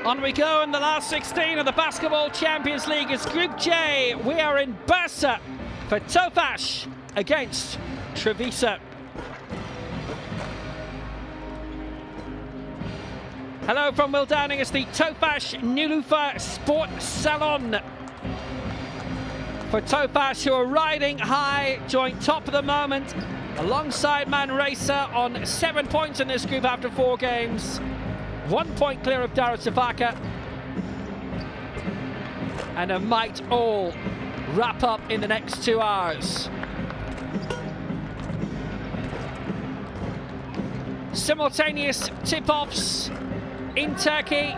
On we go in the last 16 of the Basketball Champions League. It's Group J. We are in Bursa for Tofas against Treviso. Hello from Will Downing. It's the Tofas Niloufer Sport Salon. For Tofas, who are riding high, joint top at the moment, alongside Manresa on 7 points in this group after 4 games. 1 point clear of Darüşşafaka. And it might all wrap up in the next 2 hours. Simultaneous tip-offs in Turkey,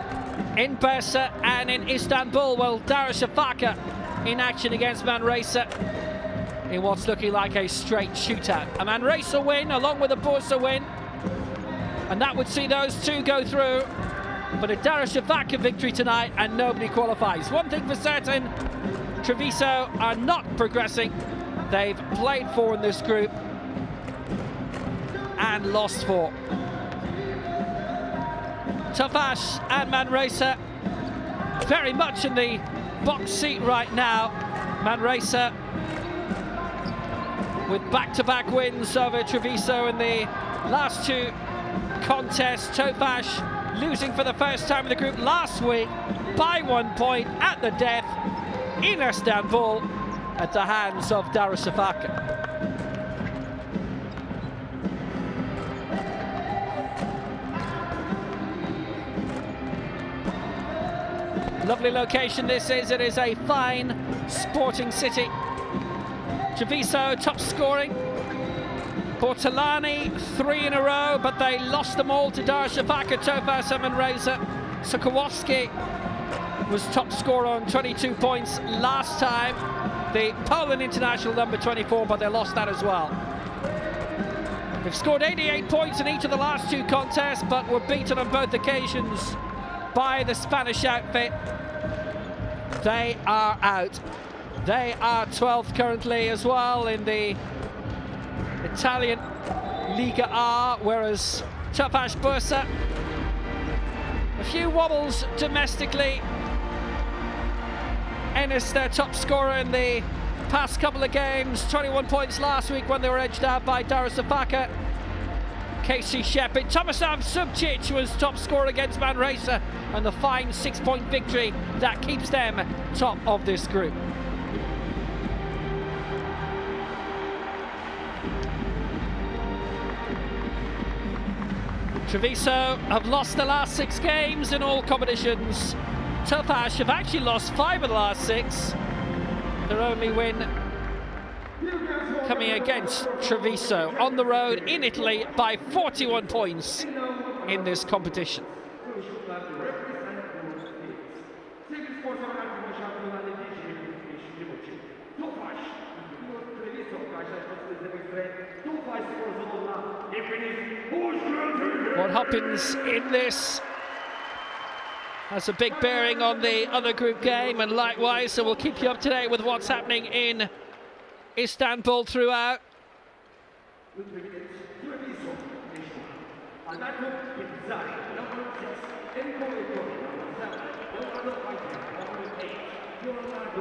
in Bursa and in Istanbul. Well, Darüşşafaka in action against Manresa in what's looking like a straight shootout. A Manresa win along with a Bursa win, and that would see those two go through. But a Darüşşafaka victory tonight and nobody qualifies. One thing for certain, Treviso are not progressing. They've played 4 in this group and lost 4. Tofas and Manresa very much in the box seat right now. Manresa with back-to-back wins over Treviso in the last 2 contests. Tofas losing for the first time in the group last week by 1 point at the death in Istanbul at the hands of Darüşşafaka. Lovely location this is. It is a fine sporting city. Treviso top scoring. Bortolani 3 in a row, but they lost them all to Darüşşafaka, Tofas and Manresa. Sokołowski was top scorer on 22 points last time. The Poland international number 24, but they lost that as well. They've scored 88 points in each of the last 2 contests, but were beaten on both occasions by the Spanish outfit. They are out. They are 12th currently as well in the Italian Liga A, whereas Tofas Bursa, a few wobbles domestically. Enes, their top scorer in the past couple of games, 21 points last week when they were edged out by Darüşşafaka. Casey Shepherd. Tomislav Subcic was top scorer against Manresa, and the fine 6-point victory that keeps them top of this group. Treviso have lost the last 6 games in all competitions. Tofas have actually lost 5 of the last 6. Their only win coming against Treviso on the road in Italy by 41 points in this competition. What happens in this has a big bearing on the other group game, and likewise, so we'll keep you up to date with what's happening in Istanbul throughout.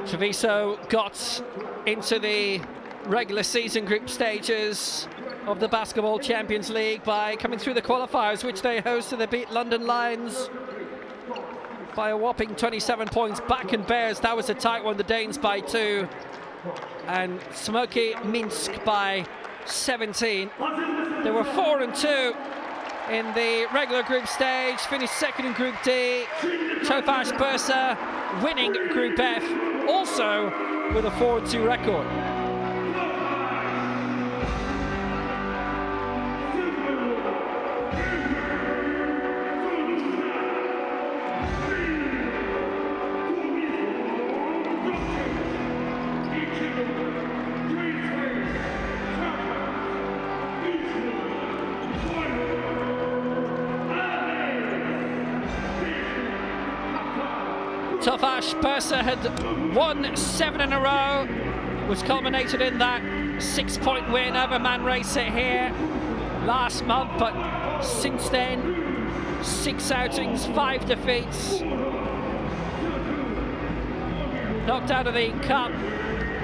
Treviso got into the regular season group stages of the Basketball Champions League by coming through the qualifiers, which they hosted. They beat London Lions by a whopping 27 points. Back in Bears, that was a tight one. The Danes by 2. And Smoky Minsk by 17. They were 4-2 in the regular group stage, finished 2nd in Group D. Tofas Bursa winning Group F, also with a 4-2 record. Tofas Bursa had won 7 in a row, which culminated in that 6-point win over Manresa here last month, but since then 6 outings, 5 defeats. Knocked out of the cup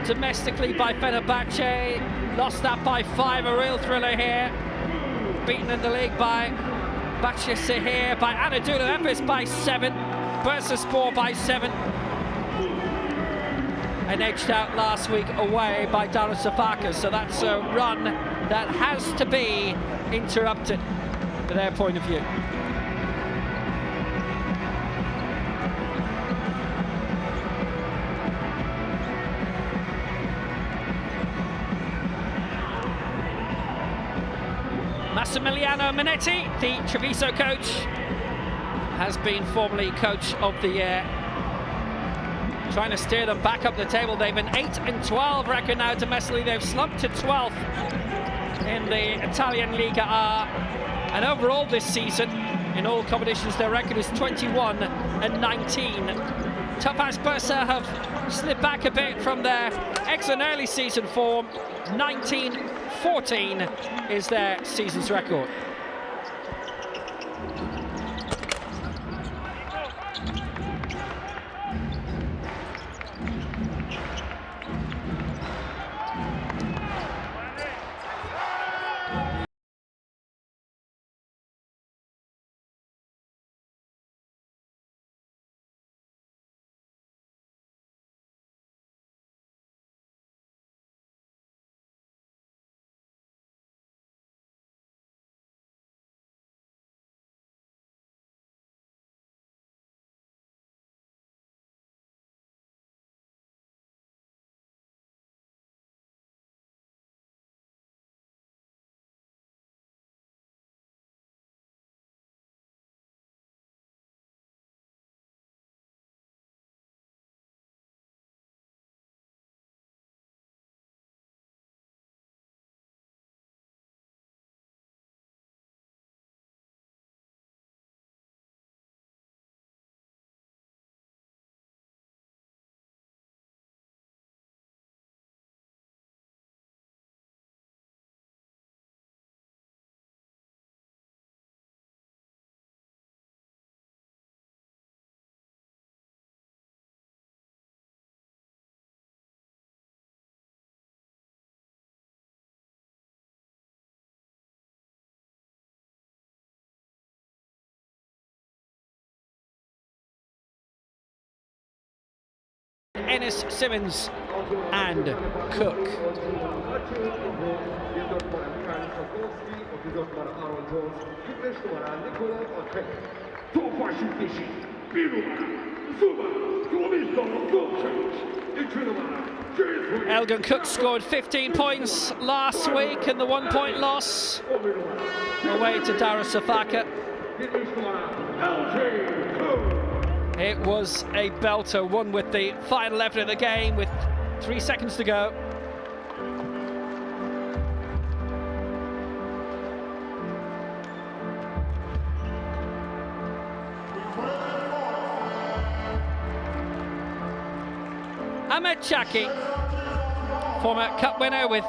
domestically by Fenerbahce. Lost that by 5, a real thriller here. Beaten in the league by Başakşehir, by Anadolu Efes by 7. Bursaspor by 7. And edged out last week away by Darüşşafaka. So that's a run that has to be interrupted from their point of view. Massimiliano Minetti, the Treviso coach, has been formerly coach of the year. Trying to steer them back up the table. They've an 8-12 record now domestically. They've slumped to 12th in the Italian Liga A. And overall this season, in all competitions, their record is 21-19. Tofas Bursa have slipped back a bit from their excellent early season form. 19-14 is their season's record. Enes Simmons and Cook. Elgin Cook scored 15 points last week in the 1-point loss away to Darüşşafaka. It was a belter, one with the final effort of the game with 3 seconds to go. Ahmet Çaki, former cup winner with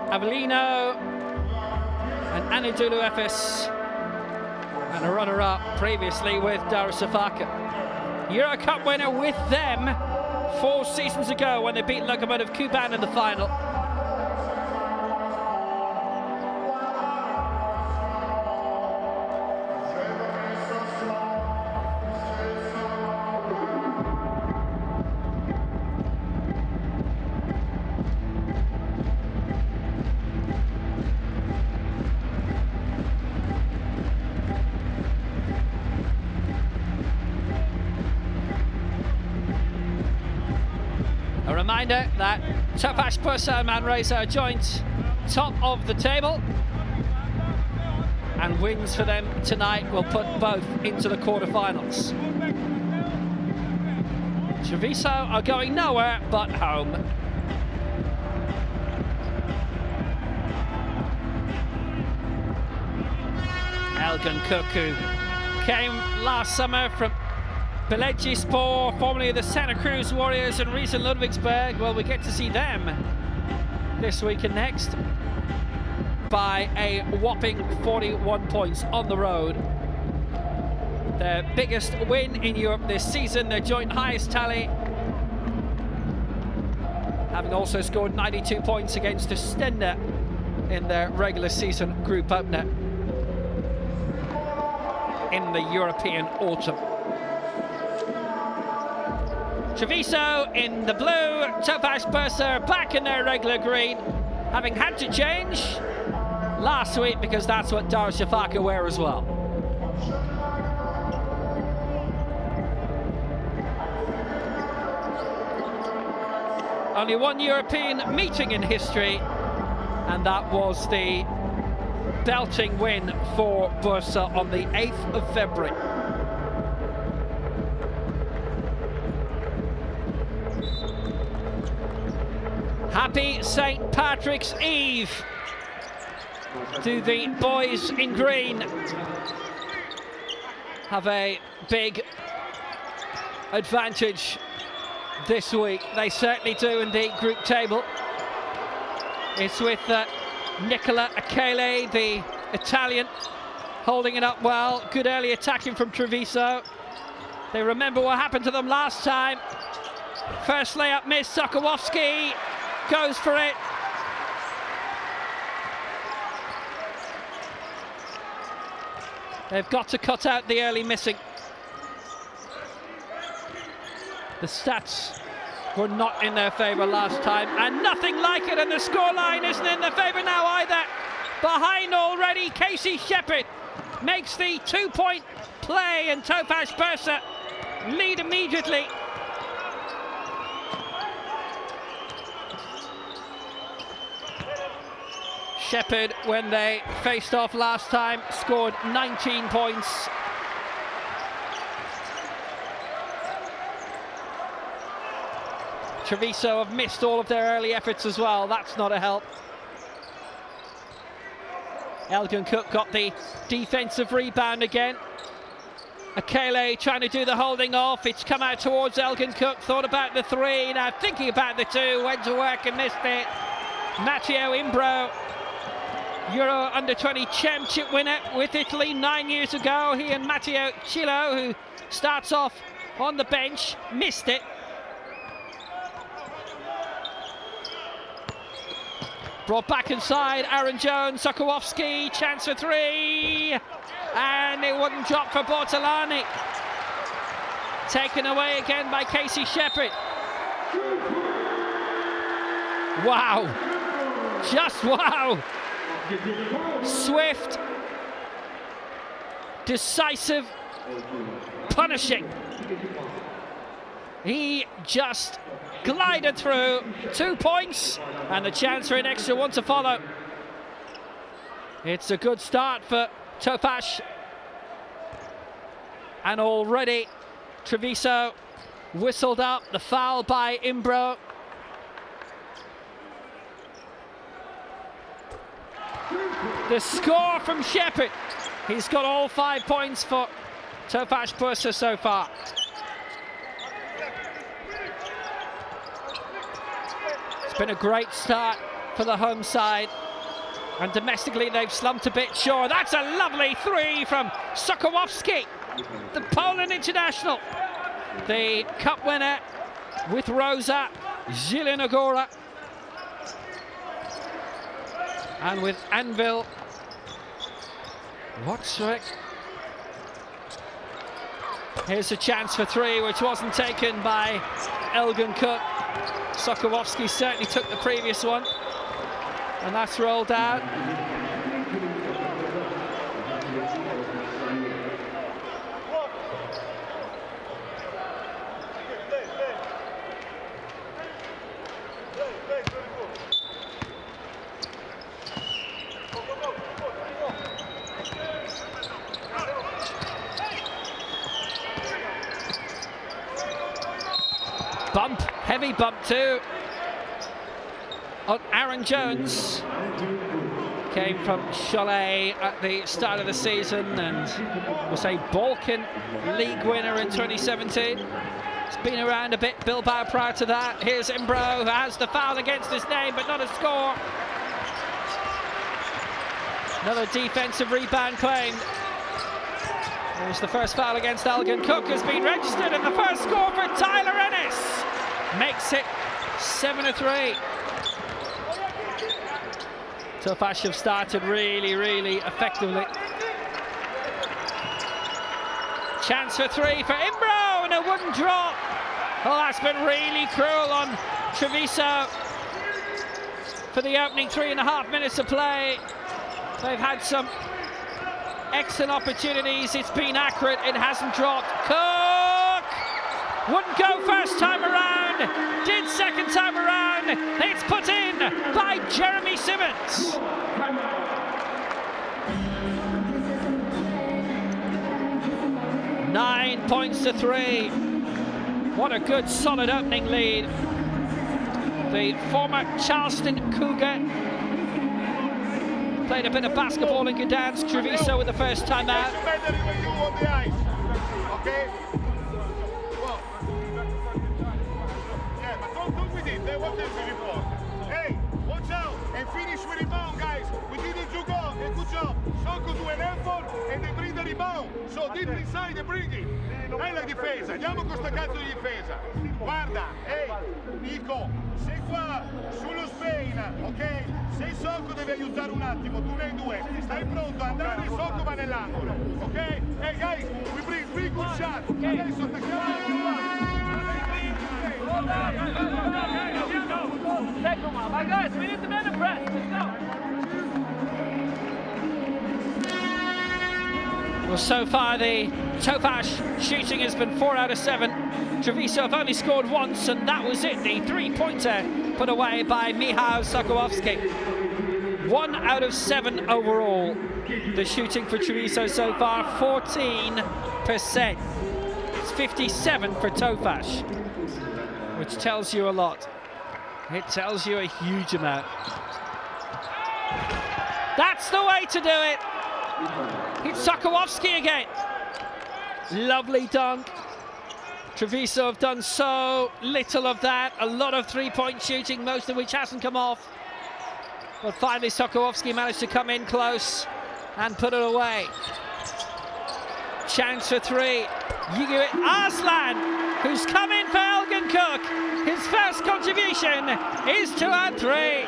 Avellino and Anadolu Efes, and a runner-up previously with Darüşşafaka. Euro Cup winner with them 4 seasons ago when they beat Lokomotiv Kuban in the final. A reminder that Tofas Bursa and Manresa are joint top of the table, and wins for them tonight will put both into the quarterfinals. Treviso are going nowhere but home. Elgin Cook, who came last summer from Bilecikspor, formerly the Santa Cruz Warriors and recent Ludwigsburg. Well, we get to see them this week and next by a whopping 41 points on the road Their biggest win in Europe this season, their joint highest tally, having also scored 92 points against Ostende in their regular season group opener in the European autumn. Treviso in the blue, Tofas Bursa back in their regular green, having had to change last week because that's what Darüşşafaka wear as well. Only one European meeting in history, and that was the belting win for Bursa on the 8th of February. Happy St. Patrick's Eve to the boys in green. Have a big advantage this week. They certainly do in the group table. It's with Nicola Achele, the Italian, holding it up well. Good early attacking from Treviso. They remember what happened to them last time. First layup missed, Sokołowski goes for it. They've got to cut out the early missing. The stats were not in their favour last time, and nothing like it, and the scoreline isn't in their favour now either. Behind already, Casey Shepherd makes the 2-point play, and Tofas Bursa lead immediately. Shepherd, when they faced off last time, scored 19 points. Treviso have missed all of their early efforts as well. That's not a help. Elgin Cook got the defensive rebound again. Achele trying to do the holding off. It's come out towards Elgin Cook. Thought about the three, now thinking about the two. Went to work and missed it. Matteo Imbro, Euro Under-20 Championship winner with Italy 9 years ago. He and Matteo Cillo, who starts off on the bench, missed it. Brought back inside, Aaron Jones, Sokołowski, chance for three, and it wouldn't drop for Bortolani. Taken away again by Casey Shepherd. Wow, just wow. Swift, decisive, punishing. He just glided through. 2 points and the chance for an extra one to follow. It's a good start for Tofas, and already Treviso whistled up the foul by Imbro. The score from Shepherd. He's got all 5 points for Tofas Bursa so far. It's been a great start for the home side, and domestically they've slumped a bit. Sure, that's a lovely three from Sokołowski, the Poland international, the cup winner with Rosa Zielonogora, and with Anvil Wojciech. Here's a chance for three, which wasn't taken by Elgin Cook. Sokołowski certainly took the previous one, and that's rolled out. Bump, heavy bump too on Aaron Jones. Came from Cholet at the start of the season and was a Balkan League winner in 2017. It's been around a bit, Bilbao prior to that. Here's Imbro, who has the foul against his name, but not a score. Another defensive rebound claimed. There's the first foul against Elgin Cook has been registered, and the first score for Tyler Ennis makes it 7-3. Tofas have started really effectively. Chance for three for Imbro, and a wooden drop. Oh, that's been really cruel on Treviso for the opening 3.5 minutes of play. They've had some excellent opportunities. It's been accurate. It hasn't dropped. Cook wouldn't go first time around. Did second time around. It's put in by Jeremy Simmons. Nine points to 3. What a good, solid opening lead. The former Charleston Cougar played a bit of basketball in Gdansk. Treviso with the first time out. Okay? Well, yeah, but don't talk with it. They want them to report. Hey, watch out and finish with rebound, guys. We didn't do go. A good job. Socco do an effort and they bring the rebound. So deep inside they bring it. Dai la difesa, andiamo con sta cazzo di difesa. Guarda, ehi, Nico, sei qua sullo Spain, ok? Se Socco deve aiutare un attimo, tu nei due, stai pronto a andare, Socco va nell'angolo, ok? Hey guys, we bring good shot. Adesso attacchiamo. Second one, my guys, we need the men to press. Let's go. Well, so far the Tofas shooting has been 4 out of 7. Treviso have only scored once, and that was it. The three-pointer put away by Michał Sokołowski. 1 out of 7 overall. The shooting for Treviso so far, 14%. It's 57 for Tofas, which tells you a lot. It tells you a huge amount. That's the way to do it. It's Sokołowski again. Lovely dunk. Treviso have done so little of that. A lot of three-point shooting, most of which hasn't come off. But finally Sokołowski managed to come in close and put it away. Chance for three. Yigit Arslan, who's come in for Elgin Cook. His first contribution is to add 3.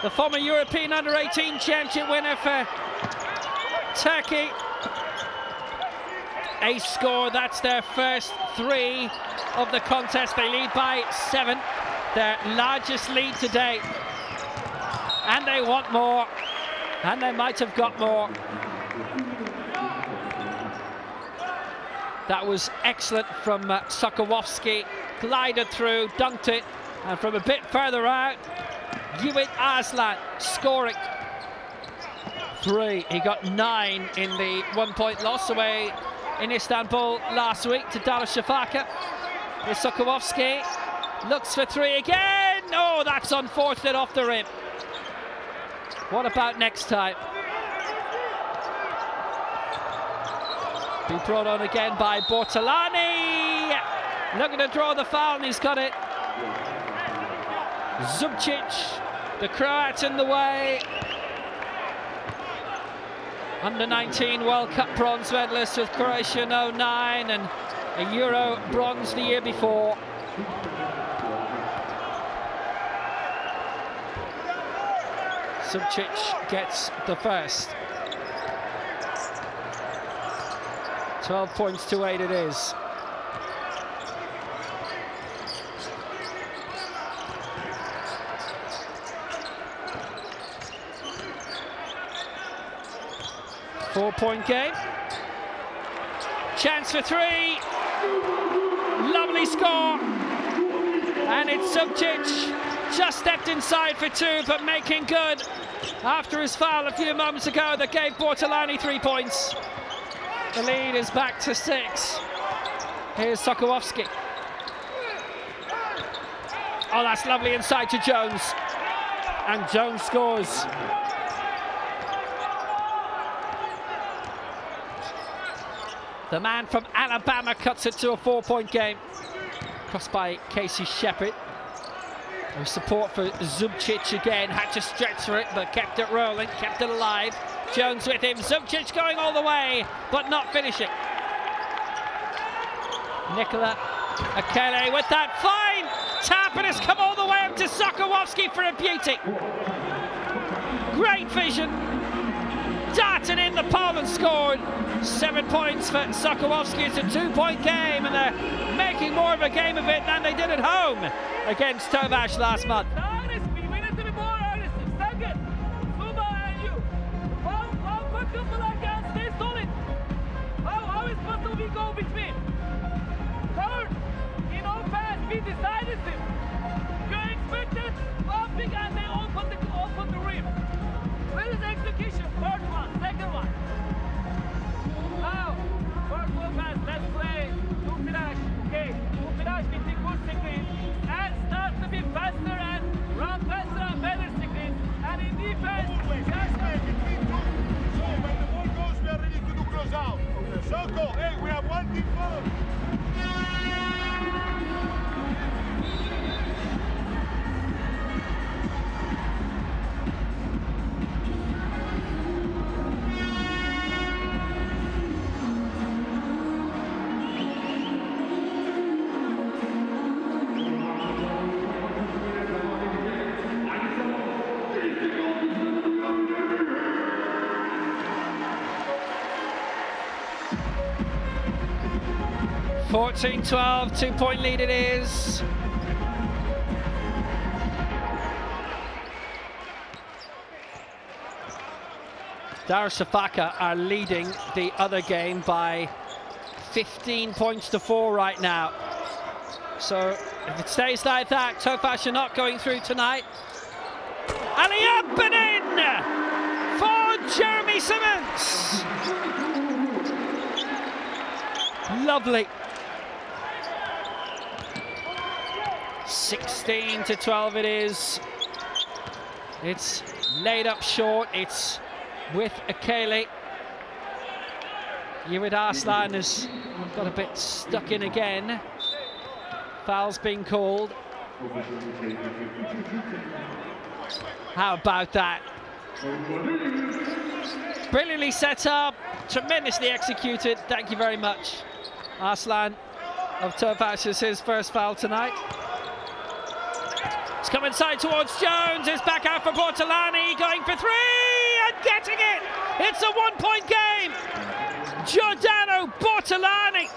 The former European Under-18 championship winner for Turkey. Ace score, that's their first 3 of the contest. They lead by 7, their largest lead to date. And they want more, and they might have got more. That was excellent from Sokołowski. Glided through, dunked it, and from a bit further out, Yigit Arslan scoring 3. He got 9 in the 1-point loss away in Istanbul last week to Darüşşafaka. Here's Sokołowski, looks for 3 again. Oh, that's unfortunate off the rim. What about next time? Be brought on again by Bortolani. Looking to draw the foul, and he's got it. Zubcic, the Croat, in the way. Under-19 World Cup bronze medalist with Croatia in 09 and a Euro bronze the year before. Zubcic gets the first. 12 points to 8 it is. Four-point game. Chance for 3. Lovely score. And it's Zubcic. Just stepped inside for 2, but making good after his foul a few moments ago that gave Bortolani 3 points. The lead is back to 6. Here's Sokołowski. Oh, that's lovely inside to Jones. And Jones scores. The man from Alabama cuts it to a 4-point game. Crossed by Casey Shepherd. Support for Zubcic again. Had to stretch for it, but kept it rolling, kept it alive. Jones with him. Zubcic going all the way, but not finishing. Nikola Akele with that fine tap, and has come all the way up to Sokołowski for a beauty. Great vision. Darted in the pole and scored. 7 points for Sokołowski. It's a 2-point game, and they're making more of a game of it than they did at home against Tofas last month. Be decisive. You expected bumping and they open the rim. Where is execution? First one, second one. Now, first one pass, let's play Nutribullet. Okay, Nutribullet with the good screen and start to be faster and run faster and better screen. And in defense, Just between two. So when the ball goes, we are ready to do close out. Soko, hey, we have one team forward. 14-12, 2-point lead it is. Darüşşafaka are leading the other game by 15 points to 4 right now. So if it stays like that, Tofas are not going through tonight. Alley-up and in for Jeremy Simmons. Lovely. 16-12 it is. It's laid up short. It's with Akele. Yiğit Arslan has got a bit stuck in again. Foul's being called. How about that? Brilliantly set up, tremendously executed. Thank you very much. Arslan of Tofas is his first foul tonight. It's come inside towards Jones. It's back out for Bortolani, going for three and getting it. It's a 1-point game. Giordano Bortolani.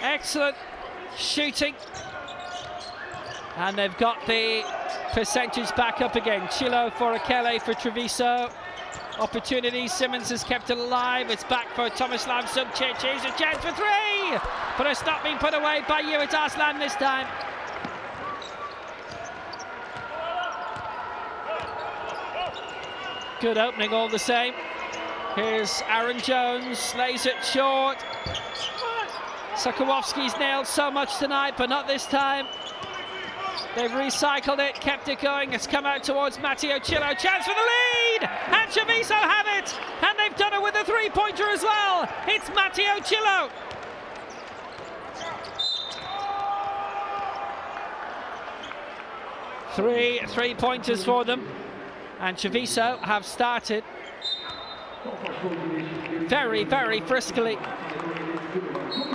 Excellent shooting. And they've got the percentage back up again. Chilo for Akele for Treviso. Opportunity, Simmons has kept it alive. It's back for Tomislav Zubcic. Here's a chance for three, but it's not been put away by Yiğit Arslan this time. Good opening all the same. Here's Aaron Jones, lays it short. Sokołowski's nailed so much tonight, but not this time. They've recycled it, kept it going. It's come out towards Matteo Chilo. Chance for the lead! And Treviso have it! And they've done it with a three-pointer as well. It's Matteo Chilo. Three-pointers for them. And Treviso have started very, very friskily.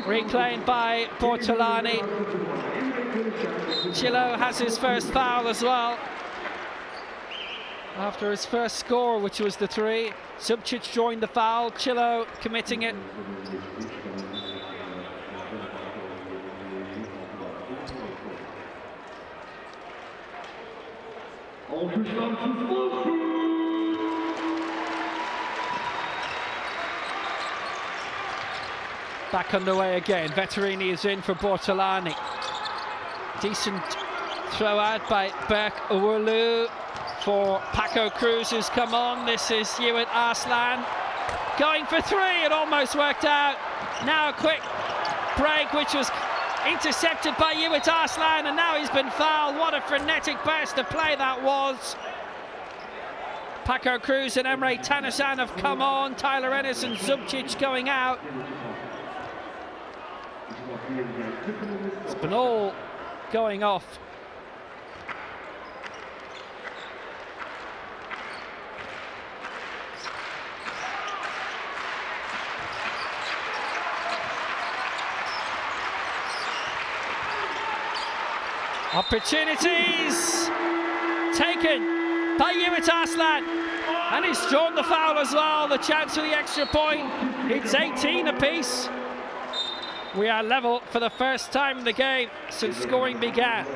Reclaimed by Bortolani. Chilo has his first foul as well. After his first score, which was the three. Zubcic joined the foul, Chilo committing it. Back underway again. Vetterini is in for Bortolani. Decent throw out by Berk Uwulu for Paco Cruz, who's come on. This is Yiğit Arslan going for three. It almost worked out. Now a quick break, which was intercepted by Yiğit Arslan, and now he's been fouled. What a frenetic burst of play that was. Paco Cruz and Emre Tanasan have come on. Tyler Ennis and Zubcic going out. It's been all going off Opportunities taken by Yiğit Arslan, and he's drawn the foul as well. The chance for the extra point. It's 18 apiece. We are level for the first time in the game since scoring began.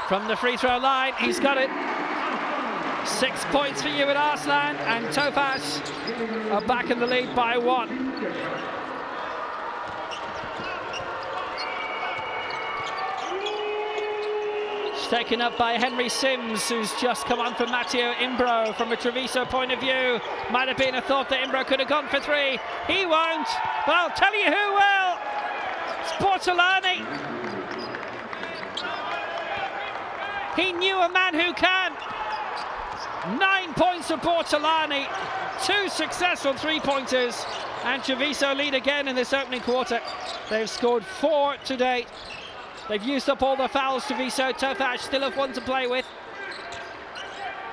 From the free throw line, he's got it. 6 points for Yiğit Arslan, and Tofas are back in the lead by 1. It's taken up by Henry Sims, who's just come on from Matteo Imbro. From a Treviso point of view, might have been a thought that Imbro could have gone for 3. He won't, but I'll tell you who will. It's Bortolani. He knew a man who can. 9 points for Bortolani, 2 successful 3-pointers, and Treviso lead again in this opening quarter. They've scored 4 to date. They've used up all the fouls, Treviso. Tofas still have 1 to play with.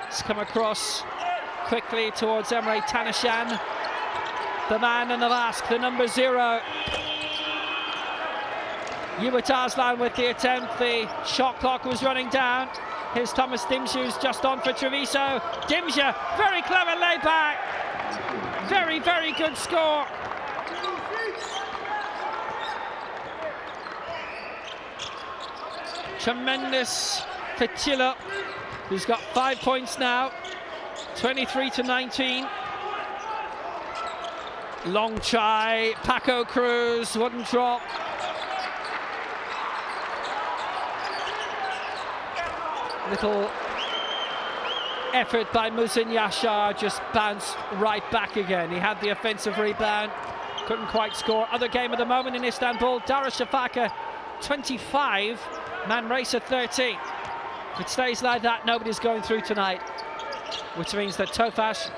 It's come across quickly towards Emre Tanashan, the man in the mask, the number 0. Yiğit Arslan with the attempt. The shot clock was running down. Here's Thomas Dimsha, who's just on for Treviso. Dimsha, very clever layback. Very, very good score. Tremendous for Chilla, who's got 5 points now. 23 to 19. Long try. Paco Cruz wouldn't drop. Little effort by Muhsin Yashar, just bounced right back again. He had the offensive rebound, couldn't quite score. Other game of the moment in Istanbul, Darüşşafaka 25, Manresa 13. If it stays like that, nobody's going through tonight, which means that Tofas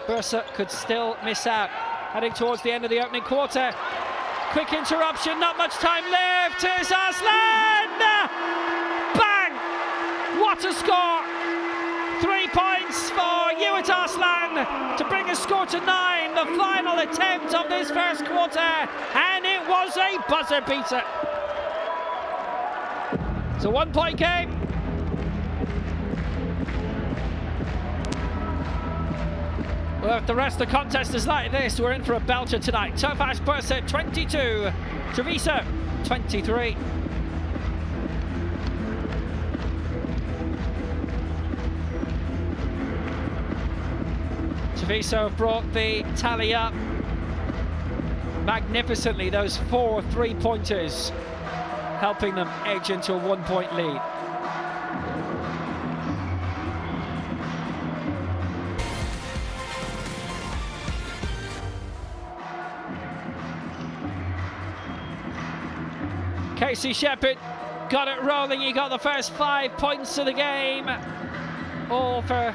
Bursa could still miss out. Heading towards the end of the opening quarter. Quick interruption, not much time left. Here's Arslan! Bang! What a score! 3 points for Yiğit Arslan to bring a score to 9. The final attempt of this first quarter, and it was a buzzer beater. It's a 1-point game. Well, if the rest of the contest is like this, we're in for a belter tonight. Tofas Bursa 22, Treviso 23. Treviso have brought the tally up magnificently. Those 4 3-pointers helping them edge into a 1-point lead. Casey Shepherd got it rolling. He got the first 5 points of the game. All for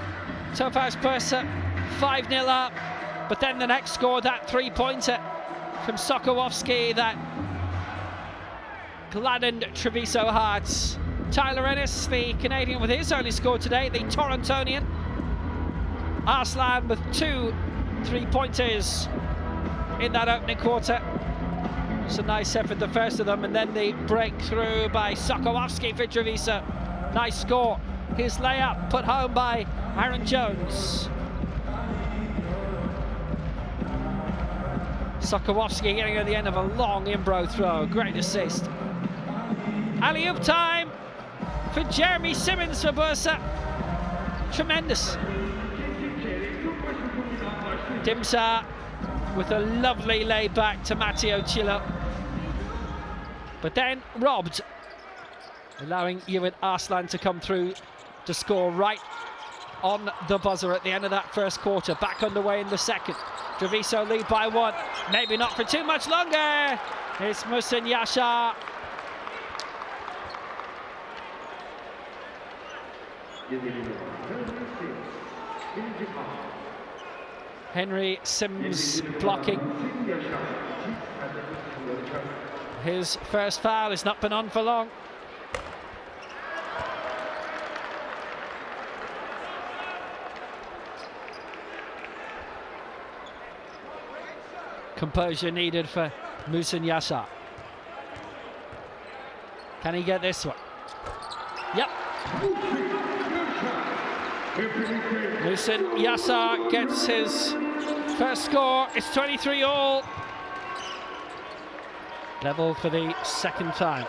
Tofas Bursa. 5-0 up, but then the next score, that 3-pointer from Sokołowski, that gladdened Treviso hearts. Tyler Ennis, the Canadian, with his only score today, the Torontonian. Arslan with 2 3-pointers in that opening quarter. It's a nice effort, the first of them, and then the breakthrough by Sokołowski for Treviso. Nice score. His layup put home by Aaron Jones. Sokołowski getting at the end of a long Imbro throw. Great assist. Alley-oop time for Jeremy Simmons for Bursa. Tremendous. Dimsa with a lovely layback to Matteo Chilla, but then robbed, allowing Yiğit Arslan to come through to score right on the buzzer at the end of that first quarter. Back underway in the second. Treviso lead by 1. Maybe not for too much longer. It's Muhsin Yashar. Henry Sims blocking. His first foul has not been on for long. Composure needed for Musin Yassar. Can he get this one? Yep. Musin Yassar gets his first score. It's 23 all. Level for the second time.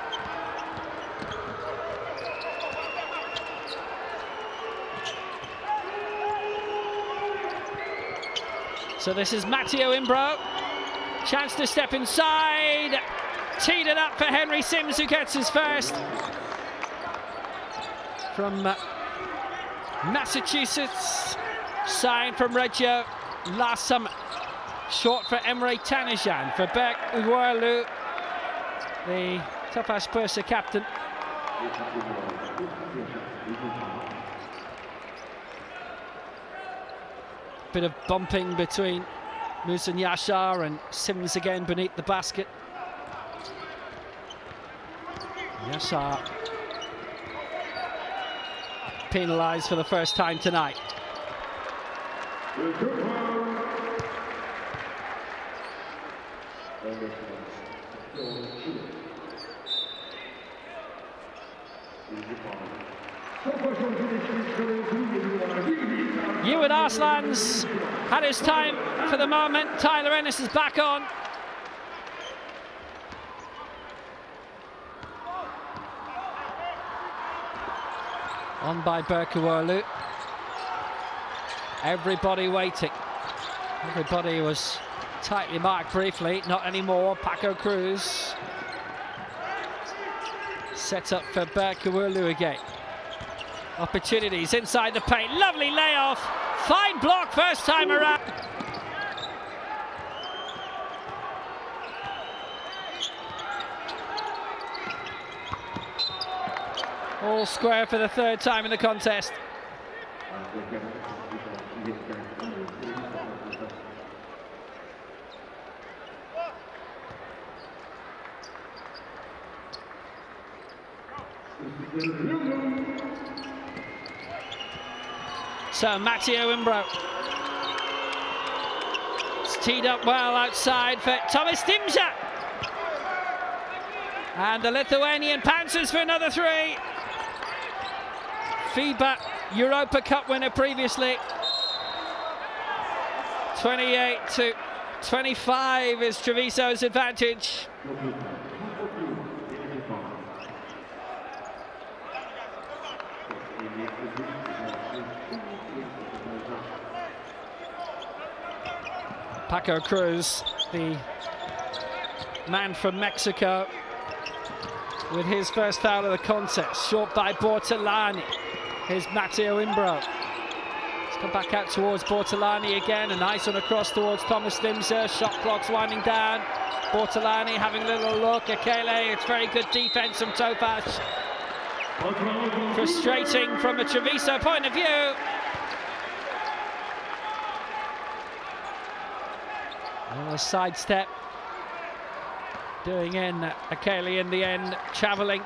So this is Matteo Imbro. Chance to step inside. Teed it up for Henry Sims, who gets his first. From Massachusetts. Signed from Reggio last summer. Short for Emre Tanajan. For Berk Ugualu, the Tofas Bursa captain. Bit of bumping between Musin Yassar and Sims again beneath the basket. Yassar penalised for the first time tonight. Ewan Arslan's had his time for the moment. Tyler Ennis is back on. On by Berkuolu. Everybody waiting. Everybody was tightly marked briefly, not anymore. Paco Cruz. Set up for Berkuolu again. Opportunities inside the paint. Lovely layoff. Fine block first time around. All square for the third time in the contest. So Matteo Imbro. It's teed up well outside for Thomas Dimja. And the Lithuanian pounces for another three. FIBA Europa Cup winner previously. 28-25 is Treviso's advantage. Paco Cruz, the man from Mexico, with his first foul of the contest. Short by Bortolani. Here's Matteo Imbro. Let's come back out towards Bortolani again. A nice one across towards Thomas Dimza. Shot clock's winding down. Bortolani having a little look. Akele, it's very good defense from Tofas. Frustrating from a Treviso point of view. A sidestep. Doing in Akele in the end, travelling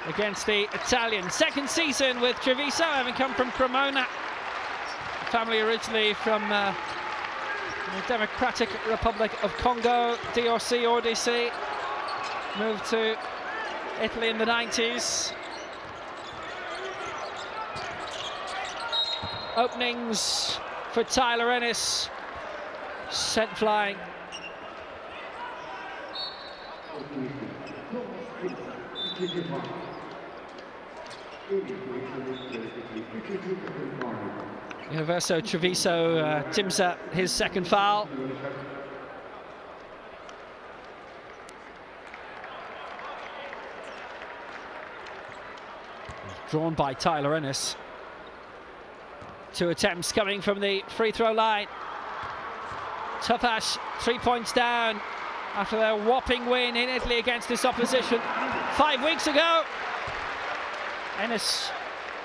against the Italian. Second season with Treviso, having come from Cremona. Family originally from the Democratic Republic of Congo, DRC or DC. Moved to Italy in the 90s. Openings for Tyler Ennis. Sent flying. Universo Treviso, Timsa, his second foul. Drawn by Tyler Ennis. 2 attempts coming from the free throw line. Tofas 3 points down after their whopping win in Italy against this opposition 5 weeks ago. Ennis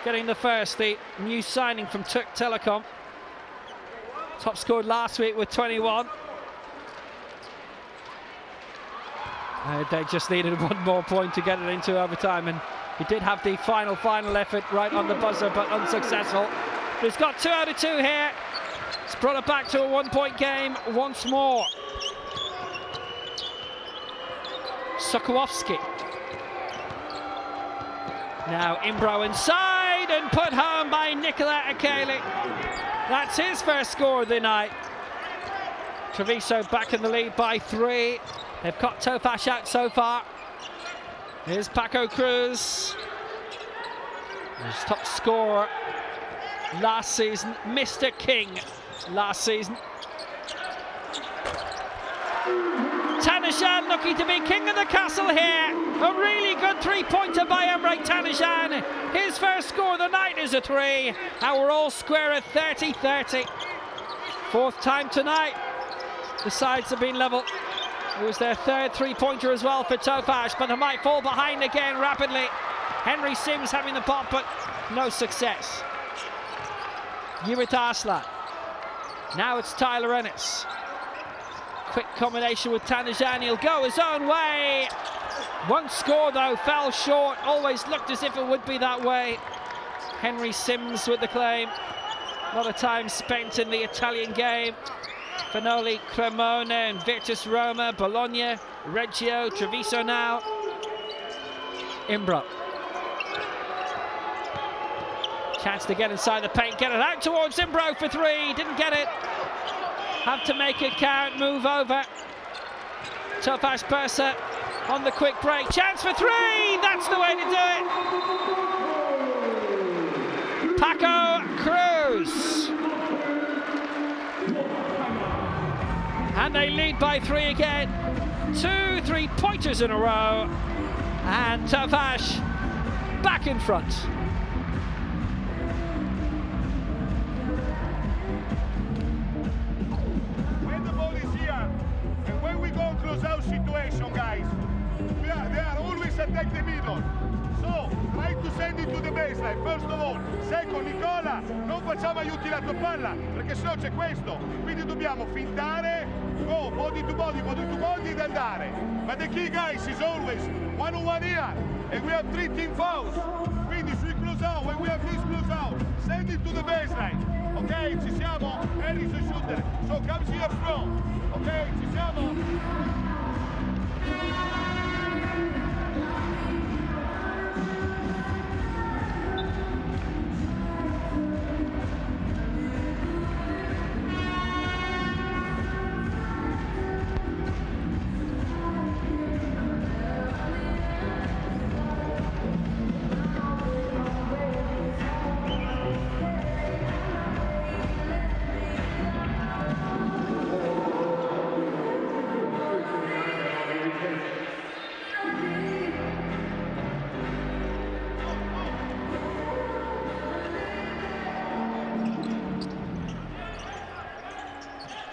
getting the first, the new signing from Turk Telecom. Top scored last week with 21. They just needed one more point to get it into overtime, and he did have the final effort right on the buzzer, but unsuccessful. But he's got 2 out of 2 here. It's brought it back to a 1-point game once more. Sokołowski. Now Imbro inside and put home by Nicola Akeli. That's his first score of the night. Treviso back in the lead by 3. They've got Tofas out so far. Here's Paco Cruz. His top scorer last season, Mr. King last season. Tanajan looking to be king of the castle here. A really good 3-pointer by Emre Tanajan. His first score of the night is a 3. And we're all square at 30-30. 4th time tonight. The sides have been level. It was their 3rd 3-pointer as well for Tofas, but they might fall behind again rapidly. Henry Sims having the pop, but no success. Yiğit Arslan. Now it's Tyler Ennis. Quick combination with Tanajan. He'll go his own way. Won't score though, fell short. Always looked as if it would be that way. Henry Sims with the claim. A lot of time spent in the Italian game. Fanoli, Cremona and Virtus Roma, Bologna, Reggio, Treviso now. Imbro. Chance to get inside the paint, get it out towards Imbro for 3, didn't get it. Have to make it count, move over. Tofas Bursa on the quick break, chance for 3, that's the way to do it. Paco Cruz. And they lead by 3 again. 2 3-pointers in a row. And Tofas back in front. When the ball is here, and when we go in close-out situation, guys, they are always attack the middle. So, try to send it to the baseline, first of all. Second, Nicola, non facciamo aiuti lato palla, perché sennò c'è questo. Quindi dobbiamo fintare, go, body to body, ed andare. But the key, guys, is always 1-on-1 here, and we have 3 team fouls. Quindi sui close-out, when we have this close-out, send it to the baseline. Ok, ci siamo? Harris a shooter, so comes here from. Ok, ci siamo?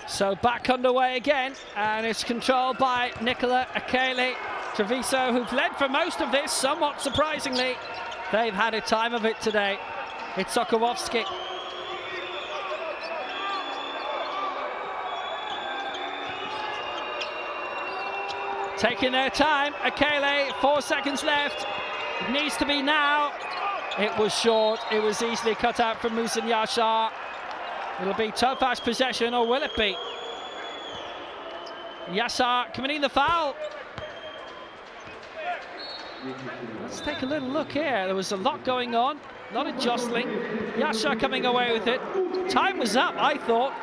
So back underway again, and it's controlled by Nicola Akeli. Treviso, who've led for most of this, somewhat surprisingly. They've had a time of it today. It's Sokołowski. Taking their time, Akeli, 4 seconds left. It needs to be now. It was short, it was easily cut out from Musin Yashar. It'll be Tofas possession, or will it be? Yashar committing the foul. Let's take a little look here. There was a lot going on, a lot of jostling. Yashar coming away with it. Time was up, I thought.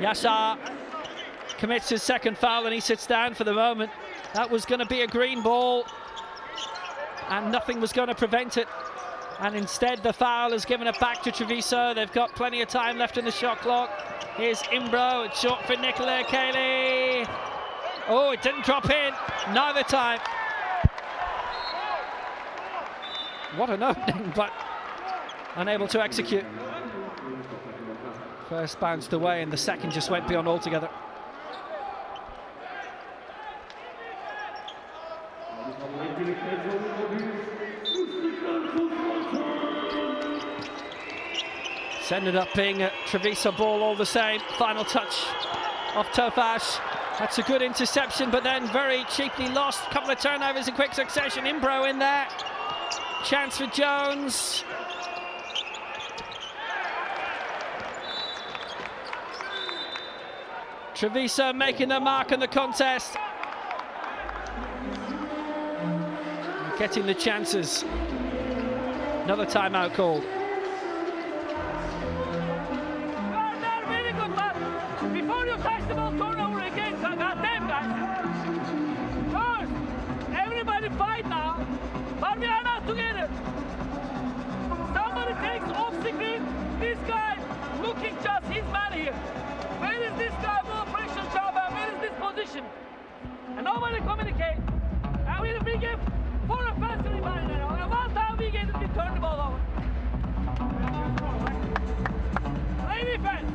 Yashar commits his 2nd foul and he sits down for the moment. That was going to be a green ball, and nothing was going to prevent it. And instead the foul has given it back to Treviso. They've got plenty of time left in the shot clock. Here's Imbro, it's short for Nicola Akeli. Oh, it didn't drop in, neither time. What an opening, but unable to execute. First bounced away and the second just went beyond altogether. It's ended up being a Treviso ball all the same. Final touch of Tofas. That's a good interception, but then very cheaply lost. Couple of turnovers in quick succession. Imbro in there. Chance for Jones. Treviso making their mark on the contest. Getting the chances. Another timeout called. They're very good, but before you touch the ball, turn over again. So goddamn, guys. First, everybody fight now, but we are not together. Somebody takes off screen. This guy looking just his man here. Where is this guy? More pressure job, and where is this position? And nobody communicate. And we give 4 or 5 rebounds now. And one time we get it, we turn the ball over. Play defense.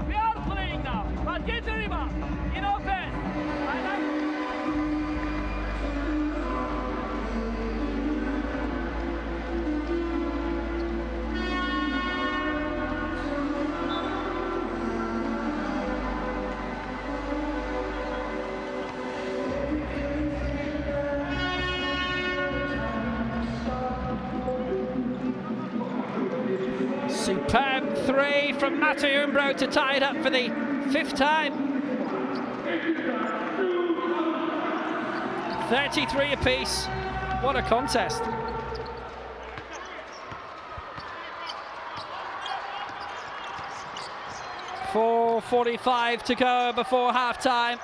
We are playing now. But get the rebound. In offense. Superb 3 from Matteo Imbro to tie it up for the 5th time. 33 apiece. What a contest. .4:45 to go before half-time.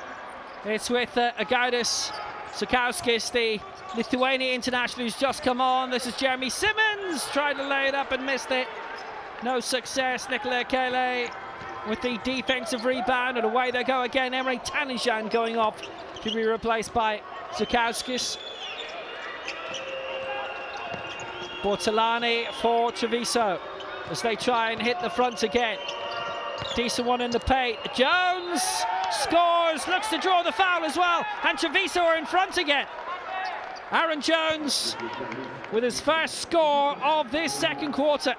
It's with Agaitis Sukauskis, the Lithuanian international who's just come on. This is Jeremy Simmons, tried to lay it up and missed it. No success. Nicola Kele with the defensive rebound, and away they go again. Emre Tanijan going off to be replaced by Sukauskis. Bortolani for Treviso as they try and hit the front again. Decent one in the paint. Jones scores, looks to draw the foul as well, and Treviso are in front again. Aaron Jones with his first score of this second quarter.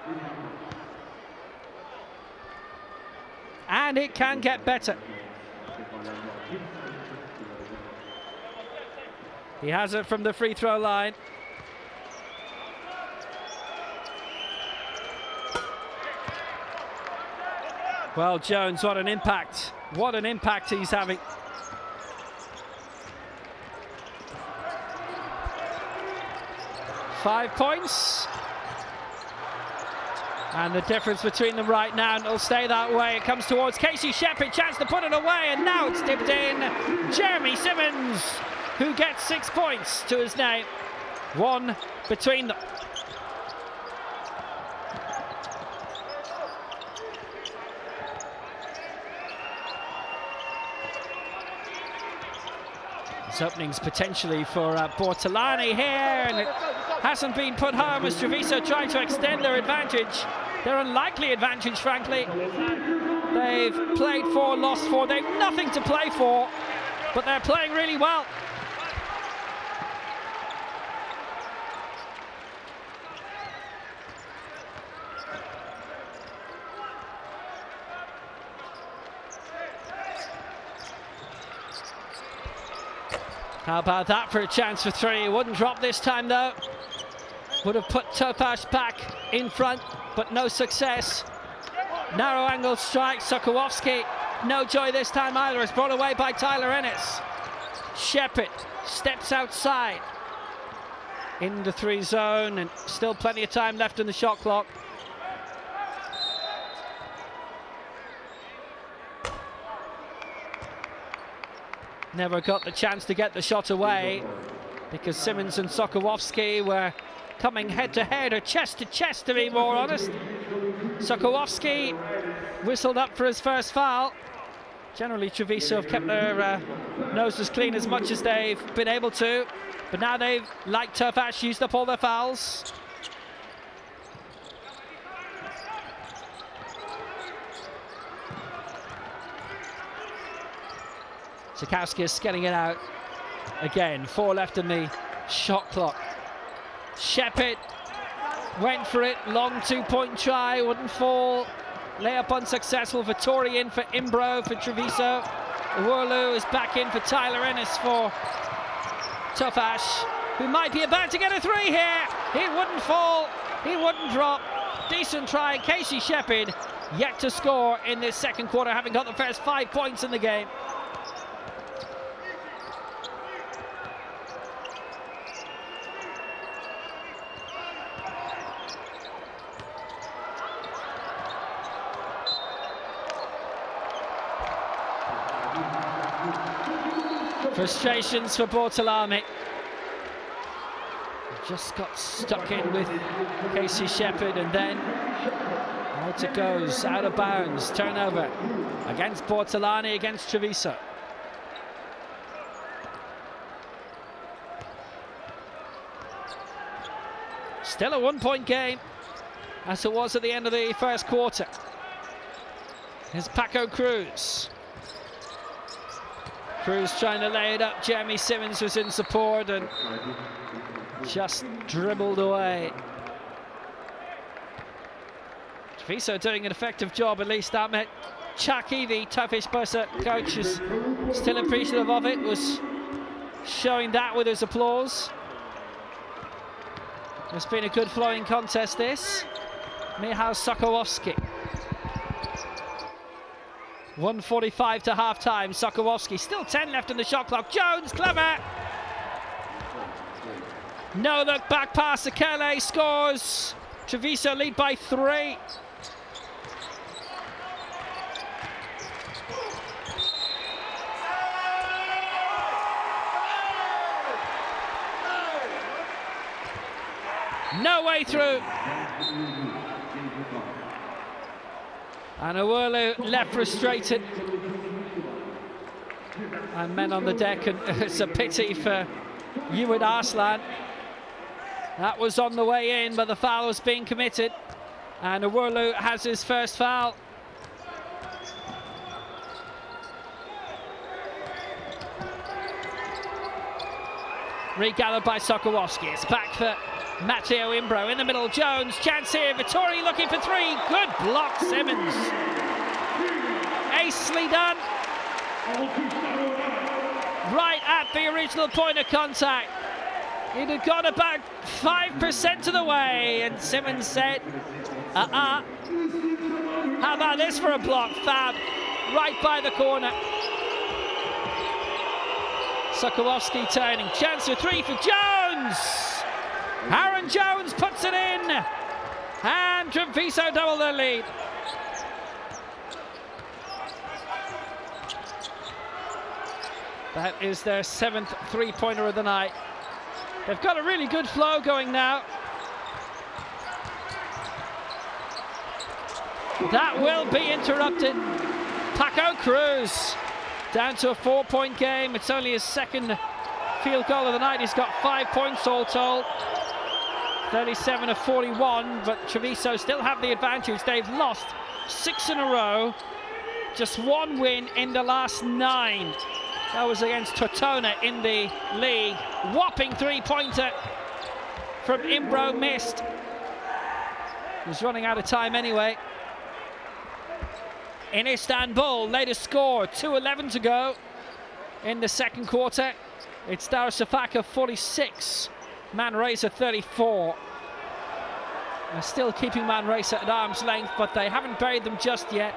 And it can get better. He has it from the free throw line. Well, Jones, what an impact. What an impact he's having. Five points. And the difference between them right now, and it'll stay that way. It comes towards Casey Shepherd, chance to put it away, and now it's tipped in. Jeremy Simmons, who gets 6 points to his name. 1 between them. There's openings potentially for Bortolani here, and it hasn't been put home as Treviso try to extend their advantage. Their unlikely advantage, frankly. They've played 4, lost 4. They've nothing to play for, but they're playing really well. How about that for a chance for 3? Wouldn't drop this time though. Would have put Tofas back in front, but no success. Narrow angle strike, Sokołowski. No joy this time either. It's brought away by Tyler Ennis. Shepherd steps outside in the 3 zone, and still plenty of time left in the shot clock. Never got the chance to get the shot away because Simmons and Sokołowski were coming head-to-head, or chest-to-chest to be more honest. Sokołowski whistled up for his first foul. Generally Treviso have kept their noses clean as much as they've been able to, but now they've, like Tofas, used up all their fouls. Sukauskis getting it out again. 4 left in the shot clock. Shepherd went for it, long 2-point try, wouldn't fall. Layup unsuccessful. Vittori in for Imbro for Treviso. Uwolu is back in for Tyler Ennis for Tofas, who might be about to get a three here. He wouldn't fall, he wouldn't drop. Decent try. Casey Shepherd yet to score in this second quarter, having got the first 5 points in the game. Frustrations for Bortolami. Just got stuck in with Casey Shepherd, and then out it goes, out of bounds, turnover against Bortolani, against Treviso. Still a 1 point game, as it was at the end of the first quarter. Here's Paco Cruz. Cruz trying to lay it up. Jeremy Simmons was in support and just dribbled away. Treviso doing an effective job, at least. Ahmed Chaki, the Tofas Bursa coach, is still appreciative of it, was showing that with his applause. It's been a good flowing contest, this. Michał Sokołowski. 1:45 to half-time. Sokołowski, still 10 left in the shot clock. Jones, clever! No look back pass. Akele scores. Treviso lead by 3. No way through. And Uwolu left frustrated. And men on the deck, and it's a pity for Ewart Arslan. That was on the way in, but the foul was being committed. And Uwolu has his first foul. Regathered by Sokołowski. It's back for Matteo Imbro in the middle. Jones, chance here. Vittori looking for 3. Good block, Simmons. Acely done. Right at the original point of contact. It had gone about 5% of the way, and Simmons said, How about this for a block, Fab? Right by the corner. Sokołowski turning. Chance for 3 for Jones. Aaron Jones puts it in. And Treviso double their lead. That is their 7th three-pointer of the night. They've got a really good flow going now. That will be interrupted. Paco Cruz down to a 4-point game. It's only his second field goal of the night. He's got 5 points all told. 37 of 41, but Treviso still have the advantage. They've lost 6 in a row. Just 1 win in the last 9. That was against Tortona in the league. Whopping 3-pointer from Imbro, missed. He's running out of time anyway. In Istanbul, latest score, 2:11 to go in the second quarter. It's Darüşşafaka 46, Manresa 34. They're still keeping Manresa at arm's length, but they haven't buried them just yet.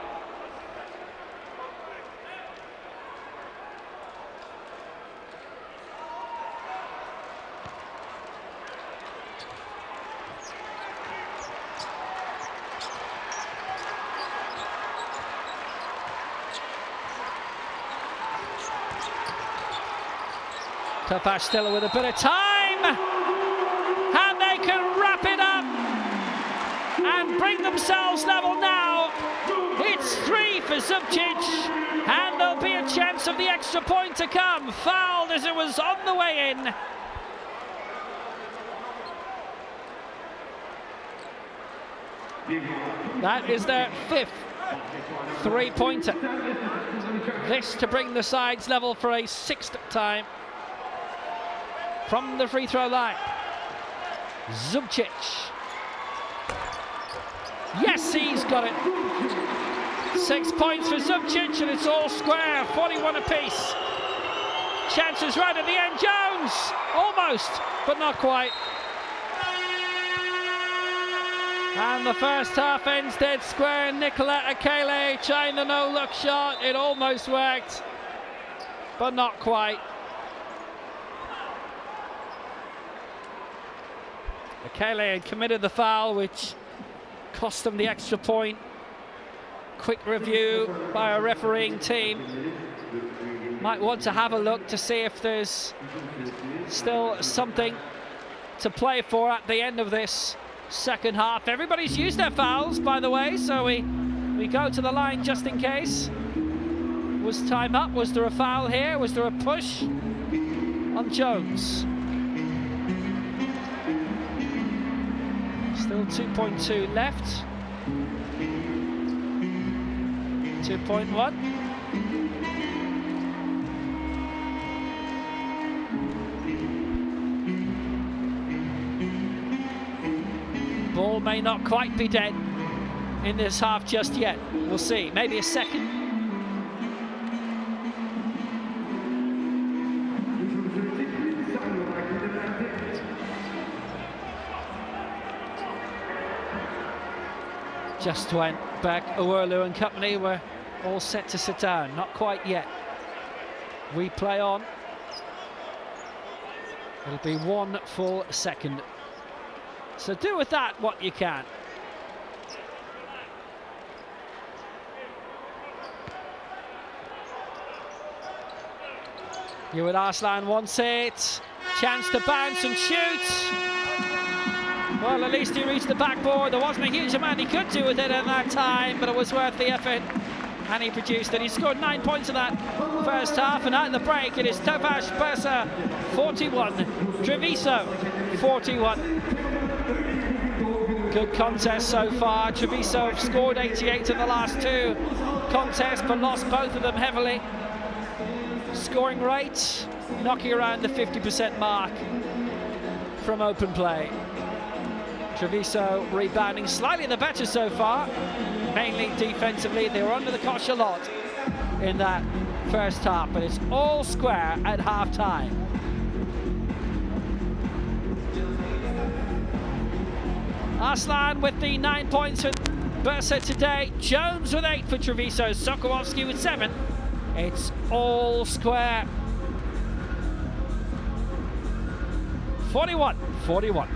Tofas still with a bit of time, and they can wrap it up and bring themselves level now. It's 3 for Zubcic, and there'll be a chance of the extra point to come. Fouled as it was on the way in. That is their 5th three-pointer. This to bring the sides level for a 6th time. From the free throw line, Zubcic. Yes, he's got it. 6 points for Zubcic, and it's all square, 41 apiece. Chances right at the end. Jones, almost, but not quite. And the first half ends dead square. Nicola Akele trying the no-look shot. It almost worked, but not quite. Akele had committed the foul, which cost them the extra point. Quick review by a refereeing team. Might want to have a look to see if there's still something to play for at the end of this second half. Everybody's used their fouls, by the way, so we go to the line just in case. Was time up? Was there a foul here? Was there a push on Jones? Still 2.2 left. 2.1. Ball may not quite be dead in this half just yet. We'll see. Maybe a second. Just when Beck, Uwerlu and company were all set to sit down. Not quite yet. We play on. It'll be 1 full second. So do with that what you can. Ewad Arslan wants it. Chance to bounce and shoot. Well, at least he reached the backboard. There wasn't a huge amount he could do with it at that time, but it was worth the effort. And he produced it. He scored 9 points in that first half. And at the break, it is Tofas Bursa 41, Treviso 41. Good contest so far. Treviso have scored 88 in the last 2 contests, but lost both of them heavily. Scoring rate, knocking around the 50% mark from open play. Treviso rebounding slightly the better so far, mainly defensively. They were under the cosh a lot in that first half, but it's all square at half-time. Arslan with the 9 points for Bursa today. Jones with 8 for Treviso. Sokołowski with 7. It's all square. 41-41.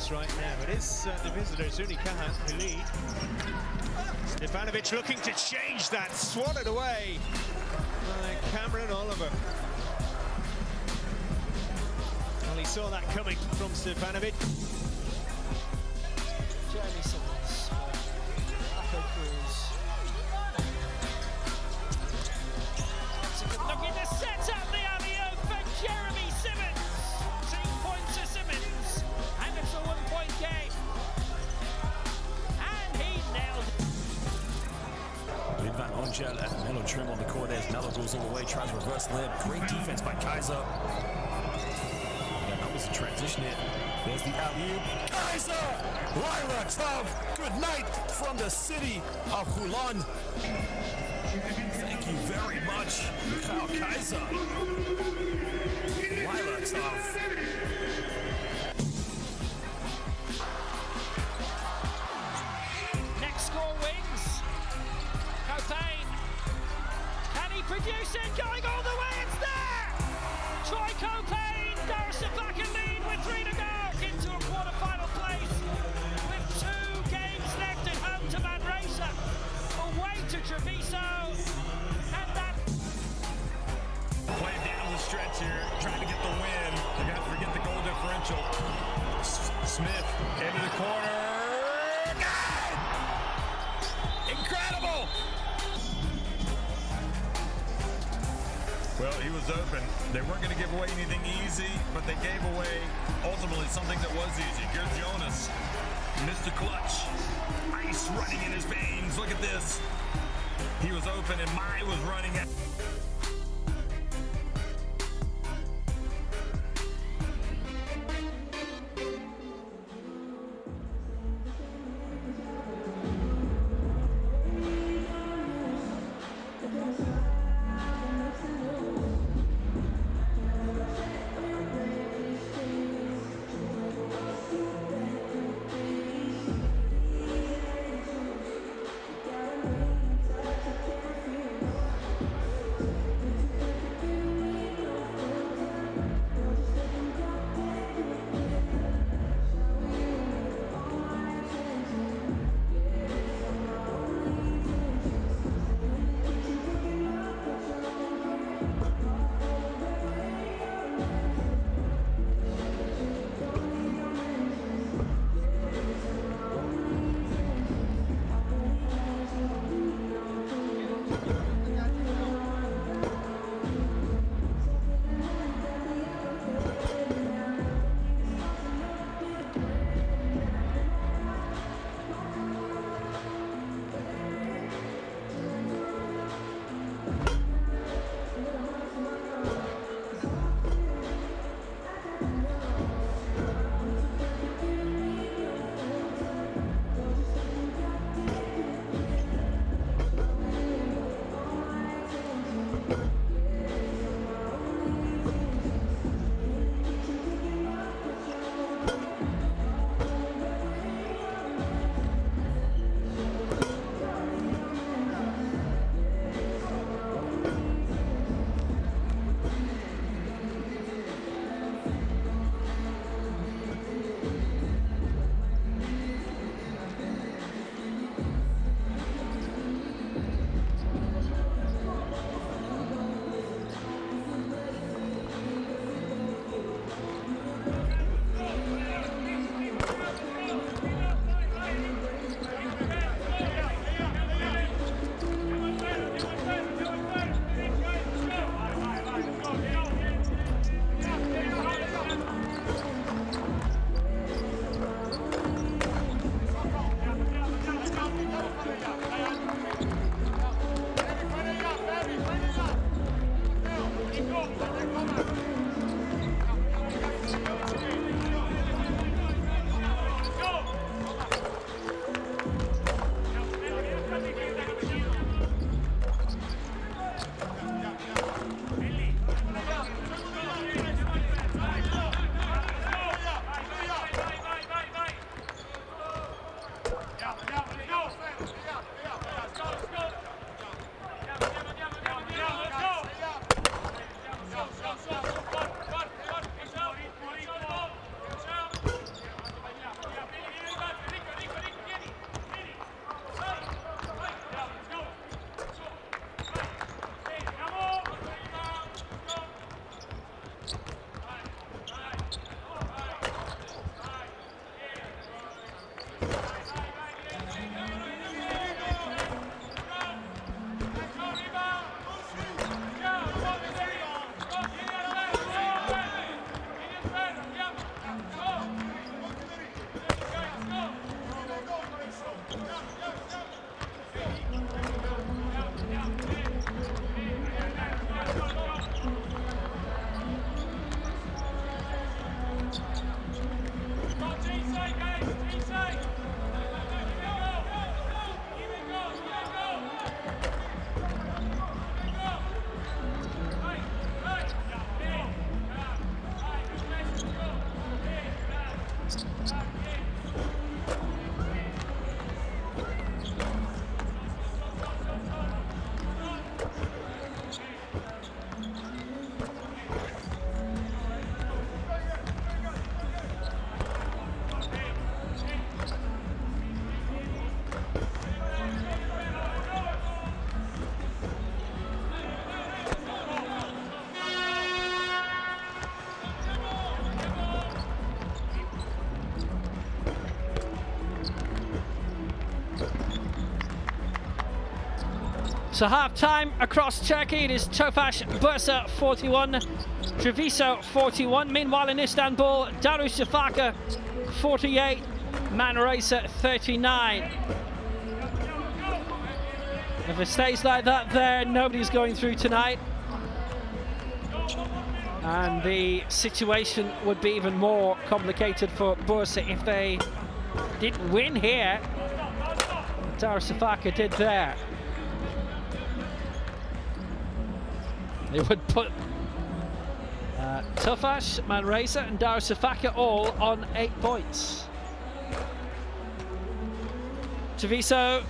this right now. It is the visitors, Unikaha, who lead. Stefanovic looking to change that, swatted away by Cameron Oliver. Well, he saw that coming from Stefanovic. Jeremy Simmons, Marco Cruz. That's a good look in the set up the alley-oop for Jeremy Simmons. 2 points to Simmons, and it's a 1-point game. And he nailed it. Lid Van Ongel and Melo Trim on the court as Melo goes all the way, tries reverse lip. Great defense by Kaiser. Yeah, that was a transition hit. There's the alley-oop. Kaiser! Lyra Tov, good night from the city of Hulon. Thank you very much, Mikhail Kaiser. Lyra Tov. Next score wins. Copain. Can he produce it? Going all the way, it's there! Troy Copain, Darcy back in lead with 3 to go. Into a quarter-final place with 2 games left at home to Manresa. Away to Treviso. And that... Playing down the stretch here, trying to get the win. You got to forget the goal differential. Smith into the corner. Good! Incredible! Well, he was open. They weren't going to give away anything easy, but they gave away ultimately something that was easy. Here's Jonas. Missed a clutch. Ice running in his veins. Look at this. He was open and Mai was running at. So half-time across Turkey, it is Tofas Bursa 41, Treviso 41. Meanwhile in Istanbul, Darüşşafaka 48, Manresa 39. If it stays like that there, nobody's going through tonight. And the situation would be even more complicated for Bursa if they didn't win here. Darüşşafaka did there. They would put Tofas, Manresa and Darüşşafaka all on 8 points. Treviso,